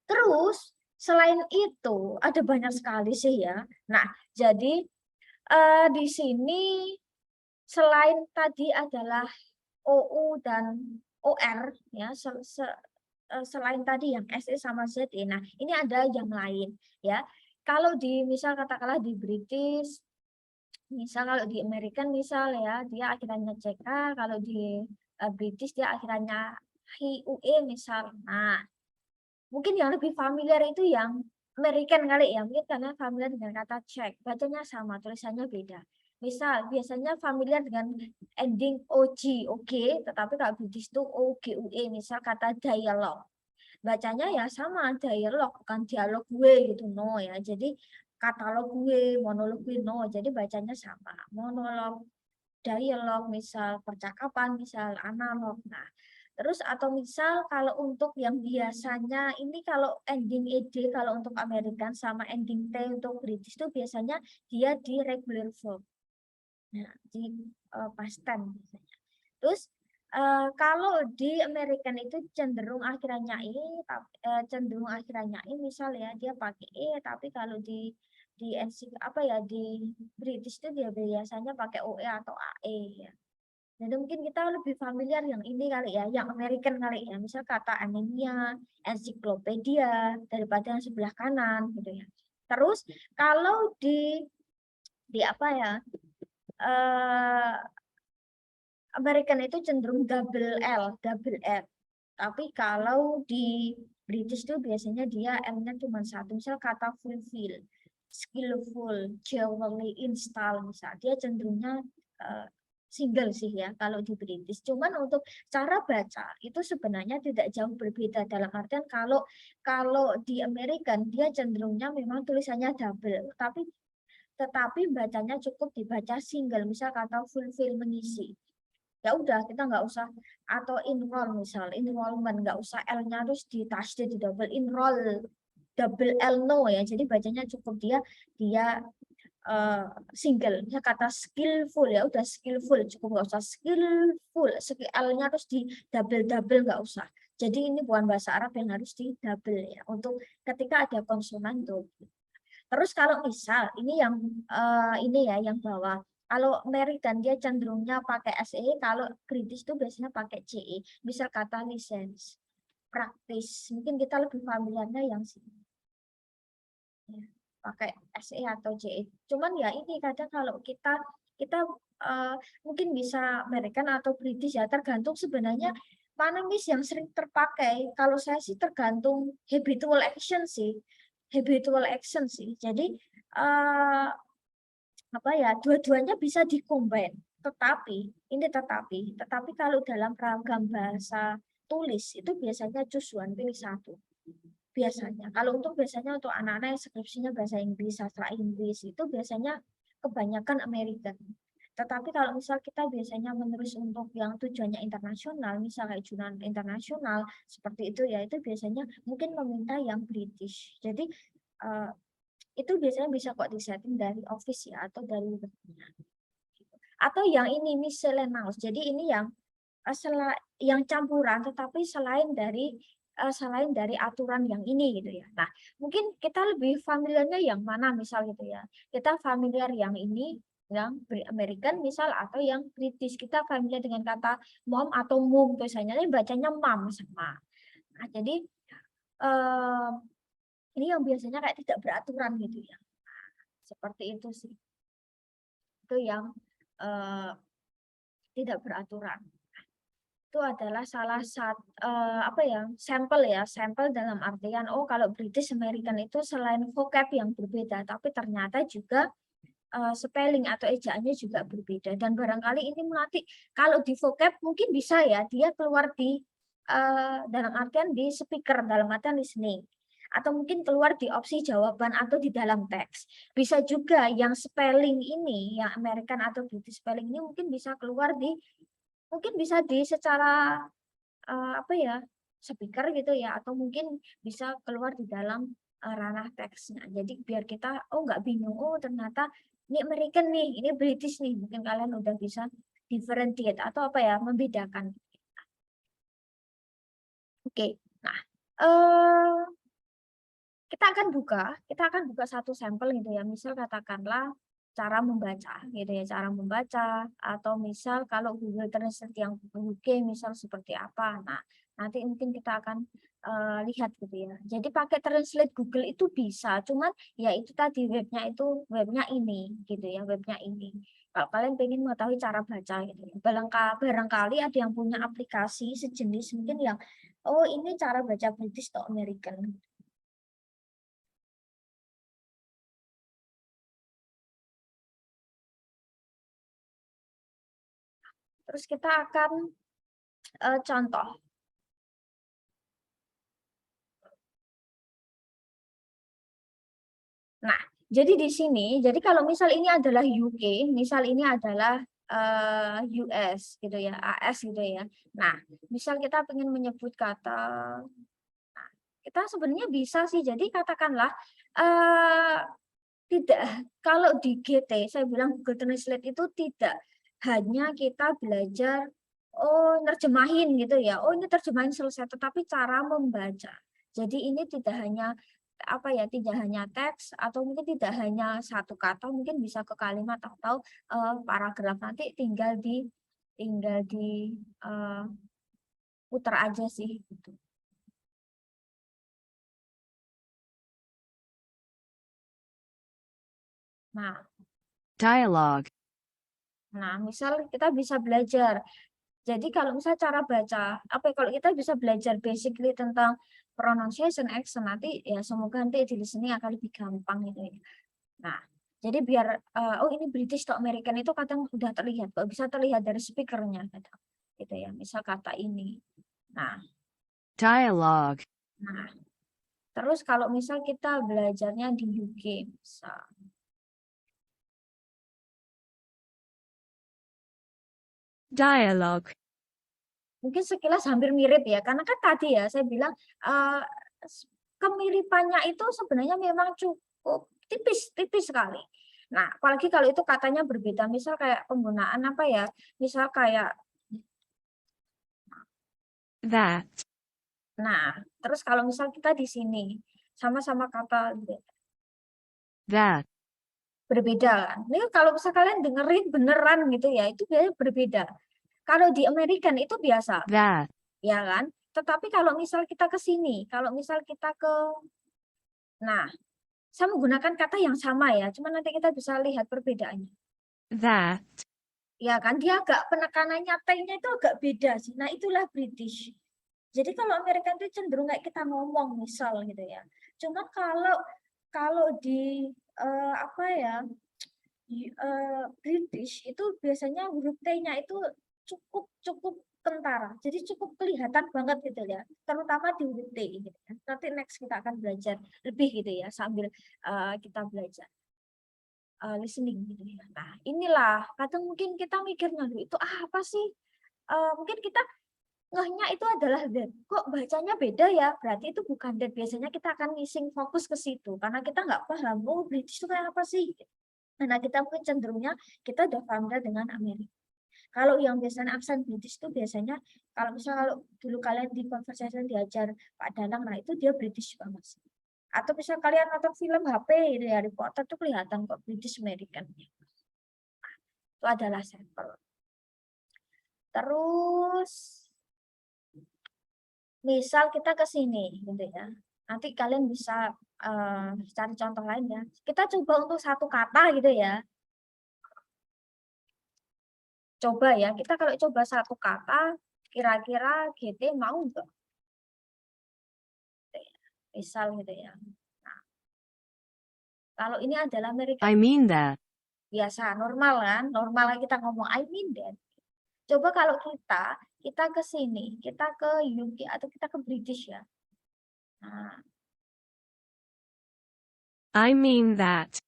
Terus selain itu ada banyak sekali sih ya. Nah, jadi di sini selain tadi adalah OU dan OR ya, selain tadi yang SE sama ZE. Nah, ini ada yang lain ya. Kalau di misal katakanlah di British, misal kalau di American misal ya, dia akhirannya CK, kalau di British dia akhirannya HIUE misal. Nah, mungkin yang lebih familiar itu yang American kali ya, mungkin karena familiar dengan kata check, bacanya sama, tulisannya beda. Misal, biasanya familiar dengan ending OG, oke, tetapi kalau British itu OGUE, misal kata dialog. Bacanya ya sama, dialog, bukan dialog gue gitu, no ya. Jadi katalog gue, monolog gue, no. Jadi bacanya sama, monolog, dialog, misal percakapan, misal analog. Nah, terus atau misal kalau untuk yang biasanya ini kalau ending ed kalau untuk American sama ending t untuk British itu biasanya dia di regular verb. Nah, di past tense biasanya. Terus kalau di American itu cenderung akhirannya misal ya dia pakai tapi kalau di NC apa ya di British itu dia biasanya pakai OE atau AE ya. Jadi mungkin kita lebih familiar yang ini kali ya, yang American kali ya. Misal kata anemia, ensiklopedia daripada yang sebelah kanan gitu ya. Terus kalau di apa ya? American itu cenderung double L. Tapi kalau di British itu biasanya dia M-nya cuma satu. Misal kata fulfill, skillful, jewelry, install, misal dia cenderungnya single sih ya kalau di British. Cuman untuk cara baca itu sebenarnya tidak jauh berbeda dalam artian kalau di American dia cenderungnya memang tulisannya double, tetapi bacanya cukup dibaca single. Misal kata fulfill, mengisi, ya udah kita nggak usah, atau enroll misal enrollment, nggak usah L-nya terus di tasdid di double, enroll double L, no ya. Jadi bacanya cukup dia dia single. Misal kata skillful, ya udah skillful cukup, nggak usah skillful L-nya terus di double nggak usah. Jadi ini bukan bahasa Arab yang harus di double ya, untuk ketika ada konsonan tuh. Terus kalau misal ini yang ini ya yang bawah, kalau American dia cenderungnya pakai SE, kalau British itu biasanya pakai CE. Misal kata license, praktis, mungkin kita lebih familiarnya yang sini. Ya, pakai SE atau CE. Cuman ya ini kadang kalau kita mungkin bisa American atau British ya, tergantung sebenarnya mana miss yang sering terpakai. Kalau saya sih tergantung habitual action sih. Jadi apa ya, dua-duanya bisa dikombin. Tetapi kalau dalam ragam bahasa tulis itu biasanya choose one, pilih satu. Biasanya kalau biasanya untuk anak-anak yang skripsinya bahasa Inggris, sastra Inggris, itu biasanya kebanyakan American. Tetapi kalau misal kita biasanya menulis untuk yang tujuannya internasional, misal kayak jurnal internasional seperti itu ya, itu biasanya mungkin meminta yang British. Jadi itu biasanya bisa kok disetting dari Office ya, atau dari webnya. Atau yang ini miscellaneous. Jadi ini yang campuran, tetapi selain dari aturan yang ini gitu ya. Nah, mungkin kita lebih familiarnya yang mana misal gitu ya. Kita familiar yang ini, yang American misal, atau yang British. Kita familiar dengan kata mom atau mum, biasanya ini bacanya mom sama. Nah, jadi ini yang biasanya kayak tidak beraturan gitu ya. Seperti itu sih. Itu yang tidak beraturan. Itu adalah salah satu apa ya, sampel dalam artian kalau British American itu selain vocab yang berbeda, tapi ternyata juga spelling atau ejaannya juga berbeda. Dan barangkali ini nanti kalau di vocab mungkin bisa ya dia keluar di dalam artian di speaker, dalam artian listening, atau mungkin keluar di opsi jawaban atau di dalam teks. Bisa juga yang spelling ini, yang American atau British spelling ini mungkin bisa keluar di secara apa ya, speaker gitu ya, atau mungkin bisa keluar di dalam ranah teksnya. Jadi biar kita nggak bingung, ternyata ini American nih, ini British nih. Mungkin kalian udah bisa differentiate atau apa ya, membedakan. Oke. Nah, kita akan buka satu sampel gitu ya. Misal katakanlah cara membaca gitu ya, cara membaca, atau misal kalau Google Translate yang UK misal seperti apa. Nah, nanti mungkin kita akan lihat gitu ya. Jadi pakai Translate Google itu bisa, cuman ya itu tadi webnya ini gitu ya, webnya ini. Kalau kalian pengen mengetahui cara baca gitu ya, barangkali ada yang punya aplikasi sejenis mungkin yang ini cara baca British atau American. Terus kita akan contoh. Nah, jadi di sini, jadi kalau misal ini adalah UK, misal ini adalah US gitu ya, AS gitu ya. Nah, misal kita ingin menyebut kata, nah, kita sebenarnya bisa sih. Jadi katakanlah tidak, kalau di GT, saya bilang Google Translate itu tidak hanya kita belajar nerjemahin gitu ya. Ini terjemahin selesai, tetapi cara membaca. Jadi ini tidak hanya tidak hanya teks atau mungkin tidak hanya satu kata, mungkin bisa ke kalimat atau paragraf. Nanti tinggal di putar aja sih gitu. Nah, Dialogue. misal kita bisa belajar. Jadi kalau misalnya cara baca, kalau kita bisa belajar basically tentang pronunciation, accent, nanti ya semoga nanti di listening akan lebih gampang gitu ya. Nah, jadi biar ini British atau American itu kadang udah terlihat, kok bisa terlihat dari speakernya gitu ya. Misal kata ini. Nah, Dialogue. nah, terus kalau misal kita belajarnya di UK, misal. Dialogue. Mungkin sekilas hampir mirip ya, karena kan tadi ya saya bilang kemiripannya itu sebenarnya memang cukup tipis sekali. Nah, apalagi kalau itu katanya berbeda, misal kayak penggunaan apa ya, misal kayak that. Nah, terus kalau misal kita di sini sama-sama kata that. berbeda kan. Ini kalau misal kalian dengerin beneran gitu ya, itu biasanya berbeda. Kalau di American itu biasa, that. ya kan? Tetapi kalau misal kita ke sini, kalau misal kita nah, saya menggunakan kata yang sama ya, cuma nanti kita bisa lihat perbedaannya. That. Ya kan, dia agak penekanannya T-nya itu agak beda sih. Nah, itulah British. Jadi kalau American itu cenderung kayak kita ngomong misal gitu ya. Cuma kalau di British itu biasanya huruf T-nya itu cukup kentara. Jadi cukup kelihatan banget gitu ya. Terutama di huruf T gitu ya. Nanti next kita akan belajar lebih gitu ya sambil kita belajar listening gitu ya. Nah, inilah kadang mungkin kita mikirnya itu apa sih? Mungkin kita ngehnya itu adalah that. Kok bacanya beda ya? Berarti itu bukan that. Biasanya kita akan ngising fokus ke situ karena kita nggak paham. British itu kayak apa sih? Nah, kita mungkin cenderungnya kita udah familiar dengan Amerika. Kalau yang biasanya aksen British itu biasanya kalau dulu kalian di conversation diajar Pak Danang, nah itu dia British banget. Atau bisa kalian nonton film HP gitu ya, Harry Potter tuh kelihatan kok British American. Itu adalah sampel. Terus misal kita ke sini gitu ya. Nanti kalian bisa cari contoh lain ya. Kita coba untuk satu kata gitu ya. Coba ya, kita kalau coba satu kata, kira-kira GT mau nggak? Misal gitu ya. Nah, kalau ini adalah American I mean that. biasa, normal kan? Normal kita ngomong I mean that. Coba kalau kita ke sini, kita ke UK atau kita ke British ya. Nah, I mean that.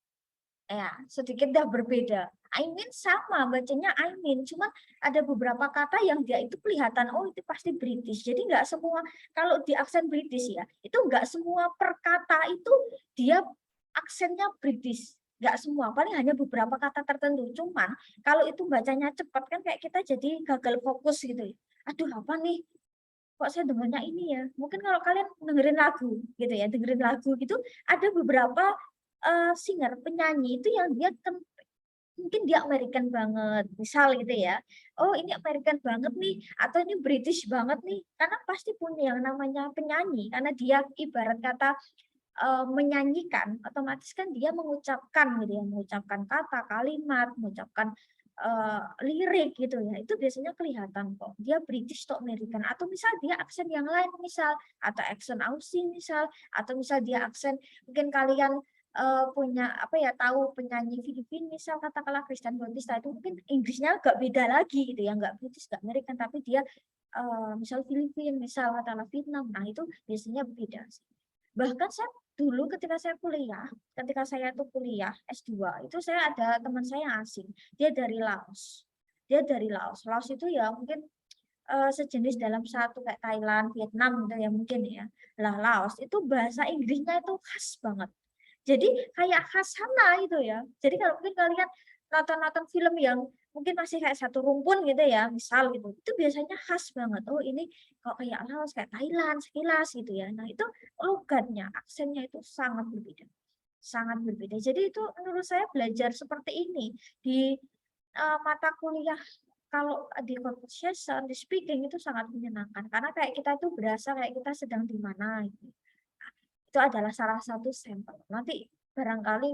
ya sedikit dah berbeda. I mean sama, bacanya I mean, cuma ada beberapa kata yang dia itu kelihatan, oh itu pasti British. Jadi nggak semua, kalau di aksen British ya, itu nggak semua per kata itu dia aksennya British. Nggak semua, paling hanya beberapa kata tertentu. Cuman kalau itu bacanya cepat kan kayak kita jadi gagal fokus gitu. Aduh apa nih? Kok saya dengarnya ini ya? Mungkin kalau kalian dengerin lagu gitu ya, dengerin lagu gitu, ada beberapa singer, penyanyi itu yang dia mungkin dia American banget, misal gitu ya. Oh ini American banget nih, atau ini British banget nih, karena pasti punya yang namanya penyanyi, karena dia ibarat kata menyanyikan, otomatis kan dia mengucapkan gitu ya, mengucapkan kata, kalimat, mengucapkan lirik gitu ya, itu biasanya kelihatan kok. Dia British atau American, atau misal dia aksen yang lain misal, atau aksen Aussie misal, atau misal dia aksen mungkin kalian punya apa ya, tahu penyanyi Filipina misal katakanlah Christian Bautista, itu mungkin Inggrisnya agak beda lagi gitu ya, nggak British nggak American, tapi dia misal Filipina misal katakanlah Vietnam, nah itu biasanya beda sih. Bahkan saya dulu ketika saya kuliah S2 itu saya ada teman saya asing, dia dari Laos. Laos itu ya mungkin sejenis dalam satu kayak Thailand, Vietnam gitu ya mungkin ya. Lah Laos itu bahasa Inggrisnya itu khas banget. Jadi kayak khas sana itu ya. Jadi kalau mungkin kalian nonton film yang mungkin masih kayak satu rumpun gitu ya, misal gitu, itu biasanya khas banget. Oh ini kok kayak Laos, kayak Thailand sekilas gitu ya. Nah itu logatnya, aksennya itu sangat berbeda. Sangat berbeda. Jadi itu menurut saya belajar seperti ini di mata kuliah kalau di conversation, di speaking itu sangat menyenangkan. Karena kayak kita tuh berasa kayak kita sedang di mana gitu. Itu adalah salah satu sampel. Nanti barangkali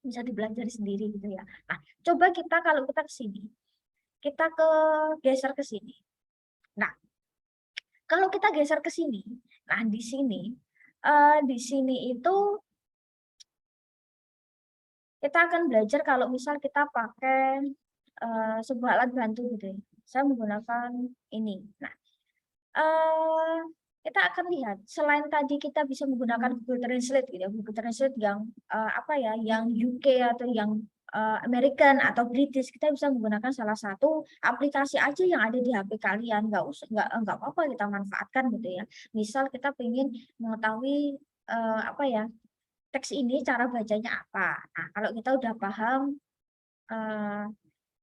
bisa dipelajari sendiri gitu ya. Nah, coba kita kalau kita ke sini, kita geser ke sini. Nah, kalau kita geser ke sini, nah di sini itu kita akan belajar kalau misal kita pakai sebuah alat bantu gitu ya. Saya menggunakan ini. Nah, kita akan lihat selain tadi kita bisa menggunakan Google Translate gitu ya, Google Translate yang yang UK atau yang American atau British, kita bisa menggunakan salah satu aplikasi aja yang ada di HP kalian, nggak apa-apa kita manfaatkan gitu ya. Misal kita ingin mengetahui teks ini cara bacanya apa. Nah kalau kita udah paham,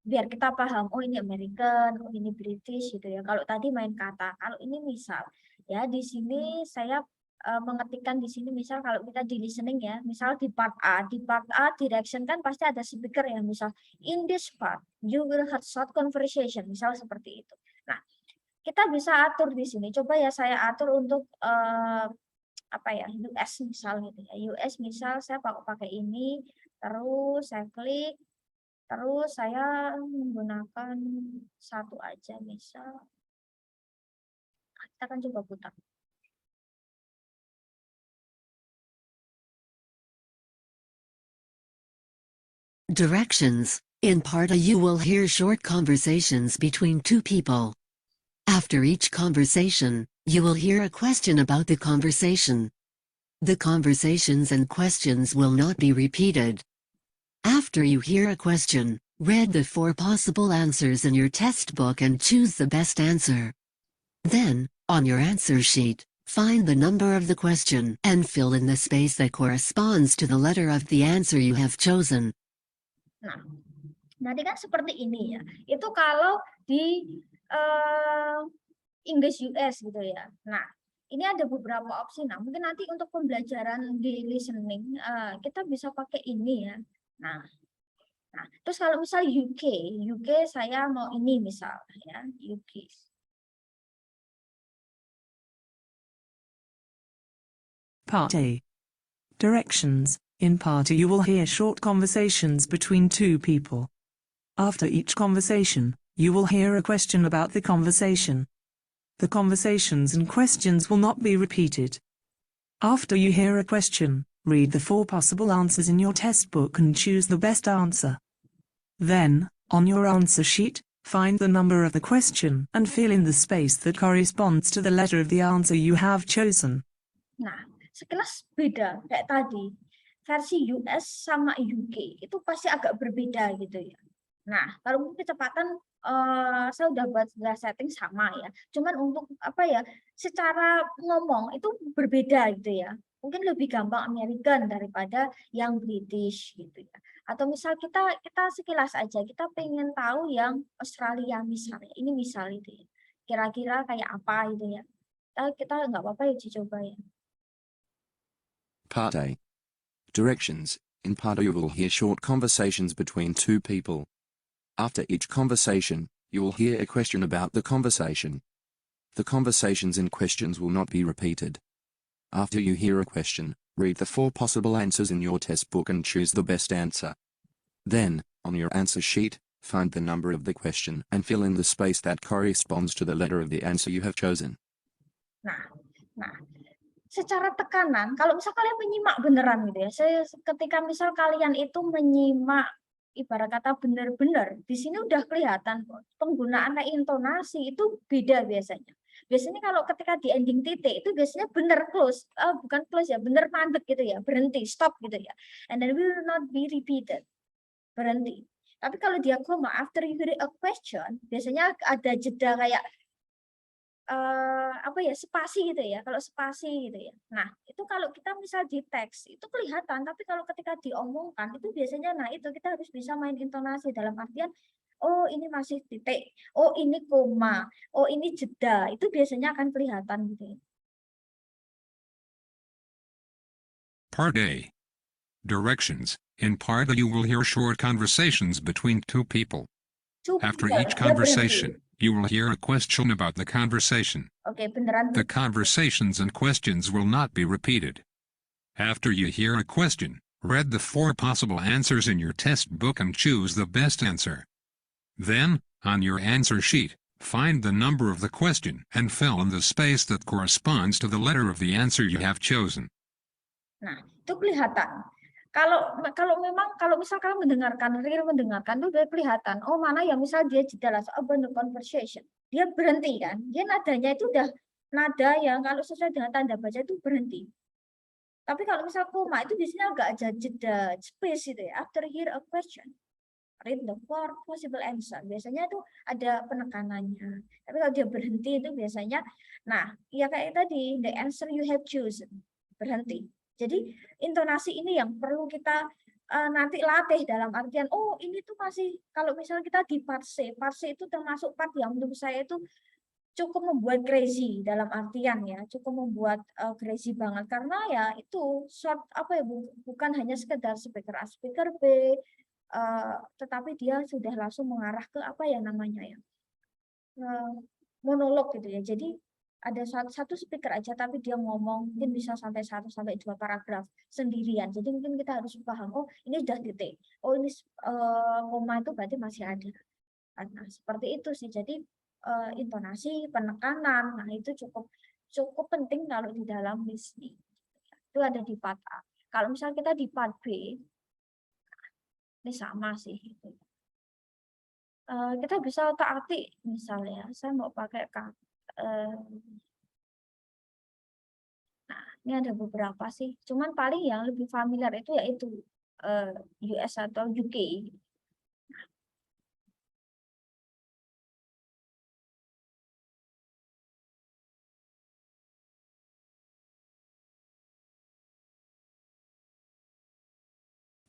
biar kita paham, oh ini American, oh ini British gitu ya. Kalau tadi main kata, kalau ini misal ya di sini saya mengetikkan di sini misal kalau kita di listening ya, misal di part A direction kan pasti ada speaker ya, misal in this part you will have short conversation, misal seperti itu. Nah, kita bisa atur di sini. Coba ya saya atur untuk US misal gitu ya. US misal saya pakai ini, terus saya klik. Terus saya menggunakan satu aja misal. Kita akan coba putar. Directions. In part A you will hear short conversations between two people. After each conversation, you will hear a question about the conversation. The conversations and questions will not be repeated. After you hear a question, read the 4 possible answers in your test book and choose the best answer. Then, on your answer sheet, find the number of the question and fill in the space that corresponds to the letter of the answer you have chosen. Nah, nanti kan seperti ini ya. Itu kalau di English US gitu ya. Nah, ini ada beberapa opsi. Nah, mungkin nanti untuk pembelajaran di listening kita bisa pakai ini ya. Nah, terus kalau misal UK saya mau ini misal ya, UK. Part A. Directions. In Part A you will hear short conversations between two people. After each conversation, you will hear a question about the conversation. The conversations and questions will not be repeated. After you hear a question, read the 4 possible answers in your test book and choose the best answer. Then, on your answer sheet, find the number of the question and fill in the space that corresponds to the letter of the answer you have chosen. Nah, sekilas beda kayak tadi. Versi US sama UK itu pasti agak berbeda gitu ya. Nah, kalau untuk kecepatan saya udah setting sama ya. Cuman untuk apa ya, secara ngomong itu berbeda gitu ya. Mungkin lebih gampang American daripada yang British gitu ya. Atau misal kita sekilas aja kita pengen tahu yang Australia misalnya. Ini misal itu ya. Kira-kira kayak apa gitu ya. Kita nggak apa-apa ya dicoba ya. Part A. Directions. In Part A you will hear short conversations between 2 people. After each conversation, you will hear a question about the conversation. The conversations and questions will not be repeated. After you hear a question, read the 4 possible answers in your test book and choose the best answer. Then, on your answer sheet, find the number of the question and fill in the space that corresponds to the letter of the answer you have chosen. Nah, secara tekanan, kalau misal kalian menyimak beneran gitu ya, ketika misal kalian itu menyimak ibarat kata benar-benar, di sini udah kelihatan penggunaan intonasi itu beda biasanya. Biasanya kalau ketika di ending titik itu biasanya benar close, bukan close ya, benar mandek gitu ya, berhenti, stop gitu ya. And then will not be repeated, berhenti. Tapi kalau dia koma, after you hear a question, biasanya ada jeda kayak apa ya, spasi gitu ya, kalau spasi gitu ya. Nah, itu kalau kita misal di teks itu kelihatan, tapi kalau ketika diomongkan itu biasanya, nah itu kita harus bisa main intonasi dalam artian, oh ini masih titik, oh ini koma, oh ini jeda, itu biasanya akan kelihatan gitu ya. Part A. Directions. In Part A you will hear short conversations between 2 people. After each conversation, you will hear a question about the conversation. Oke, beneran. The conversations and questions will not be repeated. After you hear a question, read the 4 possible answers in your test book and choose the best answer. Then, on your answer sheet, find the number of the question and fill in the space that corresponds to the letter of the answer you have chosen. Nah, itu kelihatan. Kalau misal kalian mendengarkan itu udah kelihatan. Oh, mana ya misal dia jeda langsung open the conversation. Dia berhenti kan. Dia nadanya itu udah nada yang kalau sesuai dengan tanda baca itu berhenti. Tapi kalau misal koma itu biasanya agak ada jeda space itu ya. After hear a question, read the 4 possible answer. Biasanya itu ada penekanannya. Tapi kalau dia berhenti itu biasanya, nah, ya kayak tadi, the answer you have chosen. Berhenti. Jadi intonasi ini yang perlu kita nanti latih dalam artian, oh ini tuh masih, kalau misalnya kita di part C itu termasuk part yang menurut saya itu cukup membuat crazy dalam artian ya, cukup membuat crazy banget karena ya itu short apa ya, bukan hanya sekedar speaker A, speaker B, tetapi dia sudah langsung mengarah ke apa ya namanya ya, monolog gitu ya. Jadi ada satu speaker aja tapi dia ngomong mungkin bisa sampai 1 sampai 2 paragraf sendirian. Jadi mungkin kita harus paham, oh ini sudah titik, oh ini koma itu berarti masih ada. Nah, seperti itu sih. Jadi intonasi, penekanan, nah itu cukup penting kalau di dalam listening. Itu ada di part A. Kalau misalnya kita di part B, ini sama sih. Kita bisa otak-atik misalnya, saya mau pakai kata. Nah, ini ada beberapa sih. Cuman paling yang lebih familiar itu yaitu US atau UK.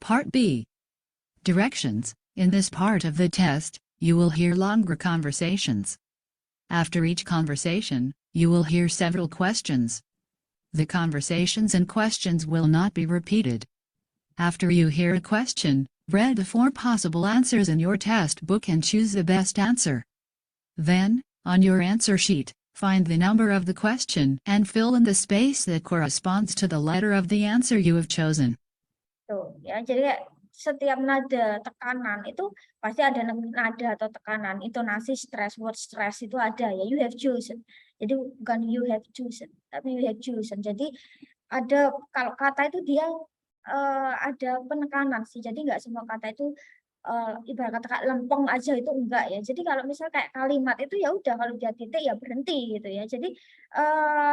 Part B. Directions. In this part of the test, you will hear longer conversations. After each conversation, you will hear several questions. The conversations and questions will not be repeated. After you hear a question, read the 4 possible answers in your test book and choose the best answer. Then, on your answer sheet, find the number of the question and fill in the space that corresponds to the letter of the answer you have chosen. Tuh, ya, jadi setiap nada tekanan itu pasti ada nada atau tekanan, intonasi, stress, word stress itu ada ya. You have chosen. Jadi bukan you have chosen, tapi you have chosen. Jadi ada kalau kata itu dia ada penekanan sih. Jadi nggak semua kata itu ibarat kata kayak lempeng aja itu enggak ya. Jadi kalau misal kayak kalimat itu ya udah kalau dia titik ya berhenti gitu ya. Jadi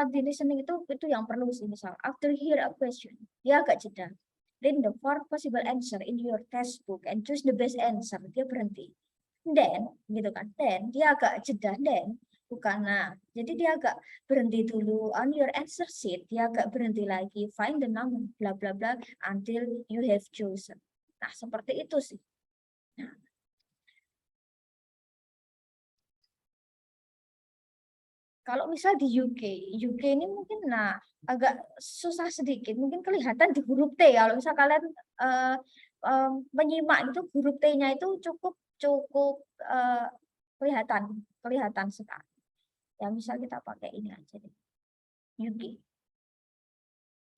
di listening itu yang perlu sih, misal after hear a question dia agak jeda. Read the four possible answer in your textbook and choose the best answer. Dia berhenti. Then gitu kan. Then dia agak jeda. Then bukan, nah jadi dia agak berhenti dulu. On your answer sheet dia agak berhenti lagi. Find the number bla bla bla until you have chosen. Nah seperti itu sih. Nah, kalau misal di UK ini mungkin nah agak susah sedikit, mungkin kelihatan di huruf T. Kalau misal kalian menyimak itu huruf T-nya itu cukup kelihatan sekali. Ya misal kita pakai ini aja deh. UK.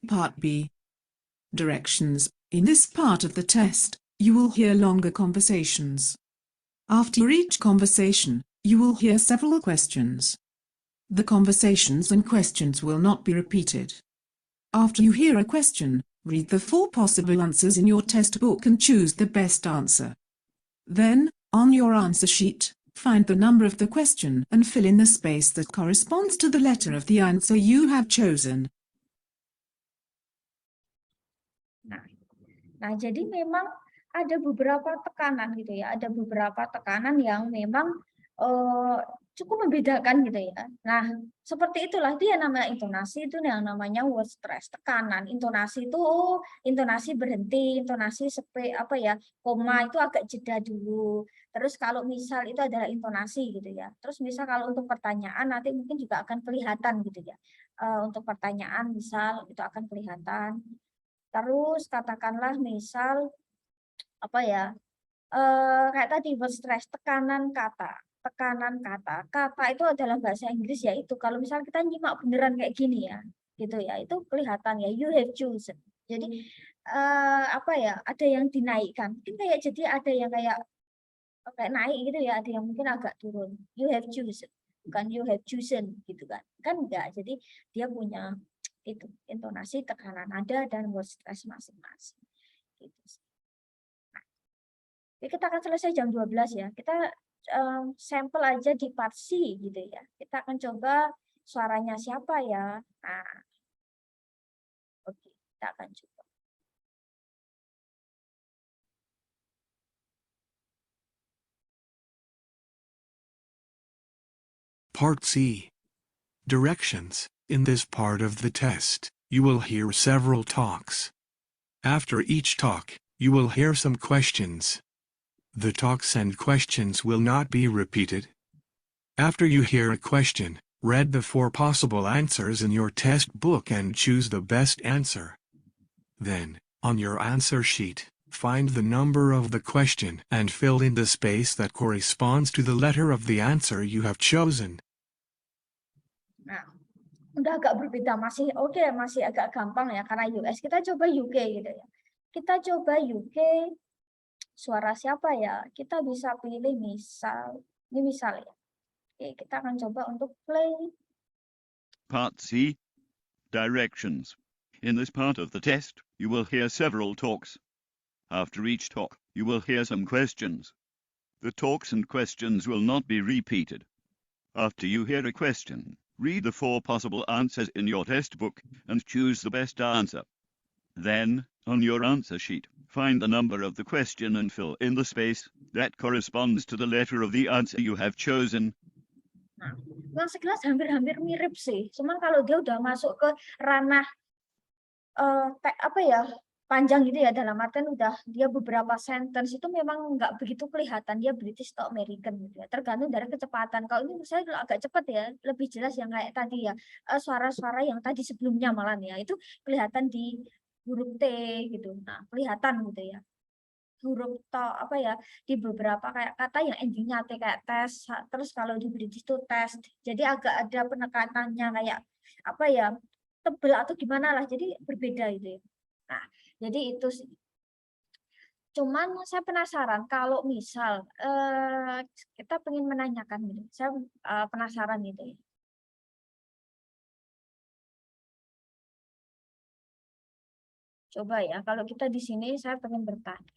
Part B. Directions. In this part of the test, you will hear longer conversations. After each conversation, you will hear several questions. The conversations and questions will not be repeated. After you hear a question, read the 4 possible answers in your test book and choose the best answer. Then, on your answer sheet, find the number of the question and fill in the space that corresponds to the letter of the answer you have chosen. Nah, jadi memang ada beberapa tekanan gitu ya, ada beberapa tekanan yang memang cukup membedakan gitu ya. Nah, seperti itulah dia namanya intonasi, itu yang namanya word stress, tekanan. Intonasi itu intonasi berhenti, intonasi koma itu agak jeda dulu. Terus kalau misal itu adalah intonasi gitu ya. Terus misal kalau untuk pertanyaan nanti mungkin juga akan kelihatan gitu ya. Untuk pertanyaan misal itu akan kelihatan. Terus katakanlah misal kayak tadi word stress, tekanan kata. Kata itu adalah bahasa Inggris ya, itu kalau misal kita nyimak beneran kayak gini ya, gitu ya, itu kelihatan ya, you have chosen. Jadi ada yang dinaikkan, mungkin kayak jadi ada yang kayak naik gitu ya, ada yang mungkin agak turun. You have chosen, bukan you have chosen gitu kan enggak. Jadi dia punya itu intonasi, tekanan nada, dan word stress masing-masing gitu. Nah, kita akan selesai jam 12 ya. Kita sampel aja di part C gitu ya. Kita akan coba suaranya siapa ya. Nah, oke, kita akan coba. Part C. Directions. In this part of the test, you will hear several talks. After each talk, you will hear some questions. The talks and questions will not be repeated. After you hear a question, read the 4 possible answers in your test book and choose the best answer. Then, on your answer sheet, find the number of the question and fill in the space that corresponds to the letter of the answer you have chosen. Nah, udah agak berbeda, masih agak gampang ya karena US. Kita coba UK gitu ya. Kita coba UK, suara siapa ya? Kita bisa pilih ini misal ya. Oke, kita akan coba untuk play. Part C. Directions. In this part of the test, you will hear several talks. After each talk, you will hear some questions. The talks and questions will not be repeated. After you hear a question, read the 4 possible answers in your test book and choose the best answer. Then, on your answer sheet, find the number of the question and fill in the space that corresponds to the letter of the answer you have chosen. Nah, yang sekilas hampir-hampir mirip sih. Cuman kalau dia udah masuk ke ranah panjang gitu ya, dalam artian udah dia beberapa sentence itu memang nggak begitu kelihatan dia British atau American gitu ya, tergantung dari kecepatan. Kalau ini saya agak cepat ya, lebih jelas yang kayak tadi ya, suara-suara yang tadi sebelumnya malah ya itu kelihatan di huruf T gitu. Nah, kelihatan gitu ya. Huruf di beberapa kayak kata yang endingnya T kayak tes, terus kalau di British itu test. Jadi agak ada penekanannya kayak tebel atau gimana lah, jadi berbeda itu ya. Nah, jadi itu sih. Cuman saya penasaran kalau misal kita pengen menanyakan gitu. Saya penasaran gitu ya. Coba ya, kalau kita di sini saya pengen bertanya.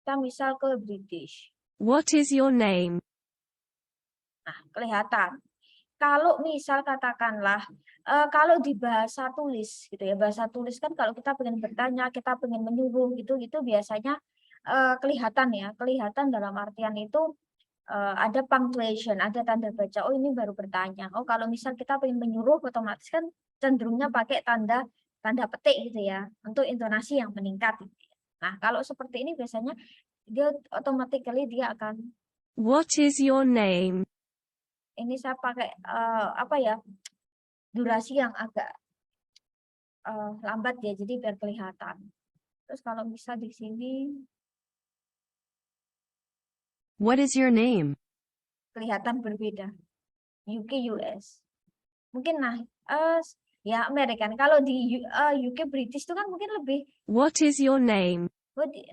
Kita misal ke British. What is your name? Nah, kelihatan. Kalau misal katakanlah, kalau di bahasa tulis gitu ya, bahasa tulis kan kalau kita pengen bertanya, kita pengen menyuruh gitu, itu biasanya kelihatan ya, kelihatan dalam artian itu ada punctuation, ada tanda baca. Oh ini baru bertanya. Oh kalau misal kita pengen menyuruh, otomatis kan cenderungnya pakai tanda petik gitu ya, untuk intonasi yang meningkat. Gitu ya. Nah kalau seperti ini biasanya dia automatically dia akan. What is your name? Ini saya pakai apa ya, durasi yang agak lambat ya, jadi biar kelihatan. Terus kalau bisa di sini What is your name? kelihatan berbeda. UK US. Mungkin nah ya American. Kalau di UK British itu kan mungkin lebih. What is your name?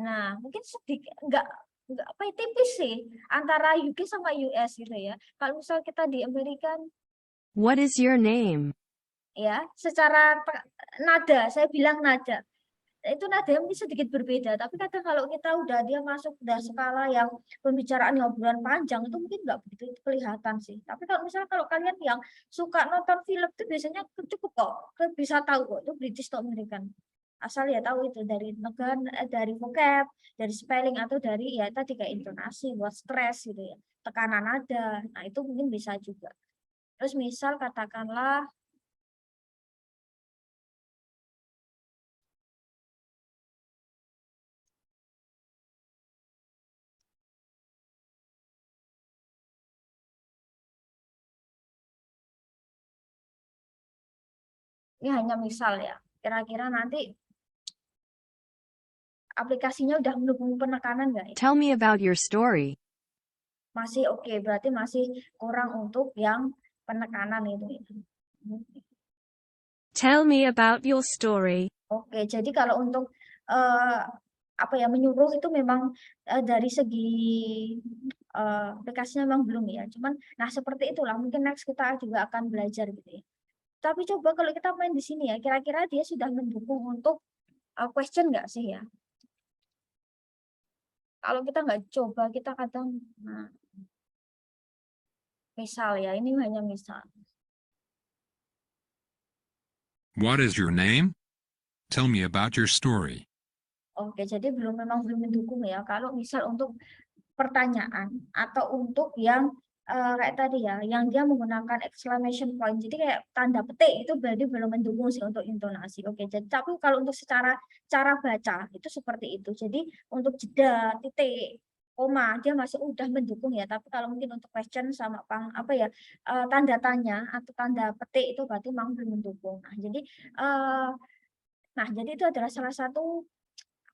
Nah mungkin sedikit enggak apa ya, tipis sih antara UK sama US gitu ya. Kalau misal kita di Amerika, What is your name? ya secara nada, saya bilang nada itu nadanya mungkin sedikit berbeda, tapi kadang kalau kita dia masuk skala yang pembicaraan yang obrolan panjang itu mungkin nggak begitu kelihatan sih. Tapi kalau misalnya kalau kalian yang suka nonton film itu biasanya cukup kok, bisa tahu kok itu British atau American. Asal ya tahu itu dari negara, dari vocab, dari spelling, atau dari ya tadi kayak intonasi, buat stress gitu ya, tekanan nada. Nah itu mungkin bisa juga. Terus misal katakanlah ini hanya misal ya, kira-kira nanti aplikasinya udah mendukung penekanan nggak ya? Tell me about your story. Masih oke, berarti masih kurang untuk yang penekanan itu. Tell me about your story. Oke, jadi kalau untuk apa ya, menyuruh itu memang dari segi aplikasinya memang belum ya. Cuman nah seperti itulah, mungkin next kita juga akan belajar gitu ya. Tapi coba kalau kita main di sini ya, kira-kira dia sudah mendukung untuk question nggak sih ya? Kalau kita nggak coba, kita kadang, nah, misal ya, ini hanya misal. What is your name? Tell me about your story. Oke, jadi memang belum mendukung ya. Kalau misal untuk pertanyaan atau untuk yang kayak tadi ya, yang dia menggunakan exclamation point, jadi kayak tanda petik, itu berarti belum mendukung sih untuk intonasi. Oke, jadi tapi kalau untuk secara cara baca itu seperti itu. Jadi untuk jeda, titik, koma dia masih udah mendukung ya. Tapi kalau mungkin untuk question sama apa ya, tanda tanya atau tanda petik itu berarti memang belum mendukung. Nah jadi itu adalah salah satu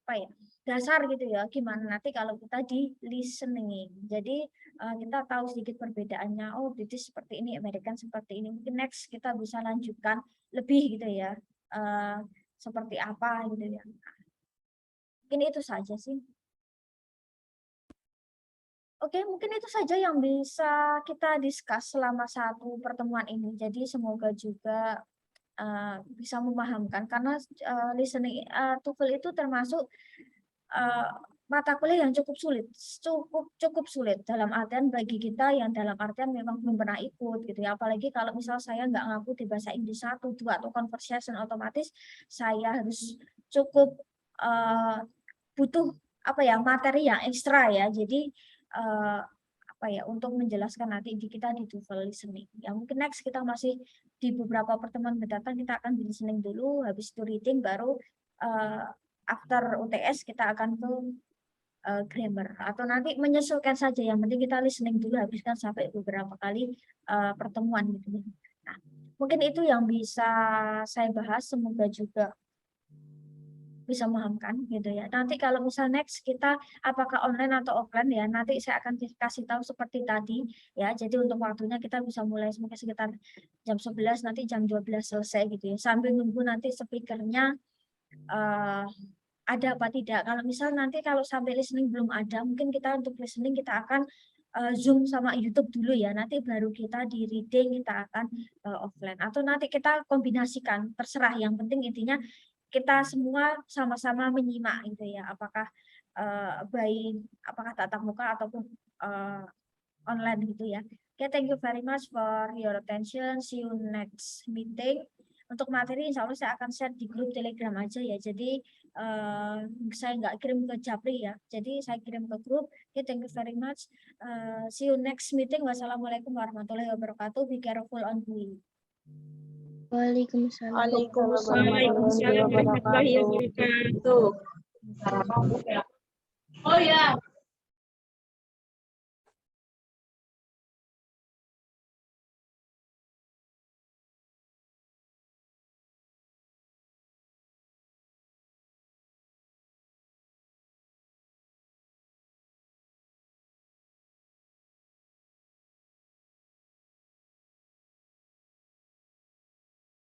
apa ya, dasar gitu ya, gimana nanti kalau kita di listening. Jadi kita tahu sedikit perbedaannya, oh British seperti ini, American seperti ini. Mungkin next kita bisa lanjutkan lebih gitu ya, seperti apa gitu ya. Mungkin itu saja sih. Oke, mungkin itu saja yang bisa kita discuss selama satu pertemuan ini. Jadi semoga juga bisa memahamkan, karena listening TOEFL itu termasuk mata kuliah yang cukup sulit dalam artian bagi kita yang dalam artian memang belum pernah ikut gitu ya. Apalagi kalau misal saya nggak ngaku di bahasa Inggris 1, 2 atau conversation, otomatis saya harus cukup butuh apa ya, materi yang ekstra ya. Jadi apa ya, untuk menjelaskan nanti kita di TOEFL listening. Ya mungkin next kita masih di beberapa pertemuan mendatang kita akan di listening dulu, habis itu reading, baru after UTS kita akan ke grammar, atau nanti menyesuaikan saja. Yang penting kita listening dulu, habiskan sampai beberapa kali pertemuan gitu. Nah, mungkin itu yang bisa saya bahas. Semoga juga bisa memahamkan gitu ya. Nanti kalau misal next kita apakah online atau offline ya, nanti saya akan kasih tahu seperti tadi ya. Jadi untuk waktunya kita bisa mulai mungkin sekitar jam 11, nanti jam 12 selesai gitu ya. Sambil nunggu nanti speakernya ada apa tidak. Kalau misal nanti kalau sampai listening belum ada, mungkin kita untuk listening kita akan Zoom sama YouTube dulu ya. Nanti baru kita di reading kita akan offline. Atau nanti kita kombinasikan, terserah. Yang penting intinya kita semua sama-sama menyimak gitu ya. Apakah apakah tatap muka ataupun online gitu ya. Okay, thank you very much for your attention. See you next meeting. Untuk materi insya Allah saya akan share di grup Telegram aja ya. Jadi saya nggak kirim ke Japri ya. Jadi saya kirim ke grup. Okay, thank you very much. See you next meeting. Wassalamualaikum warahmatullahi wabarakatuh. Be careful on the way. Waalaikumsalam. Waalaikumsalam warahmatullahi wabarakatuh. Oh ya.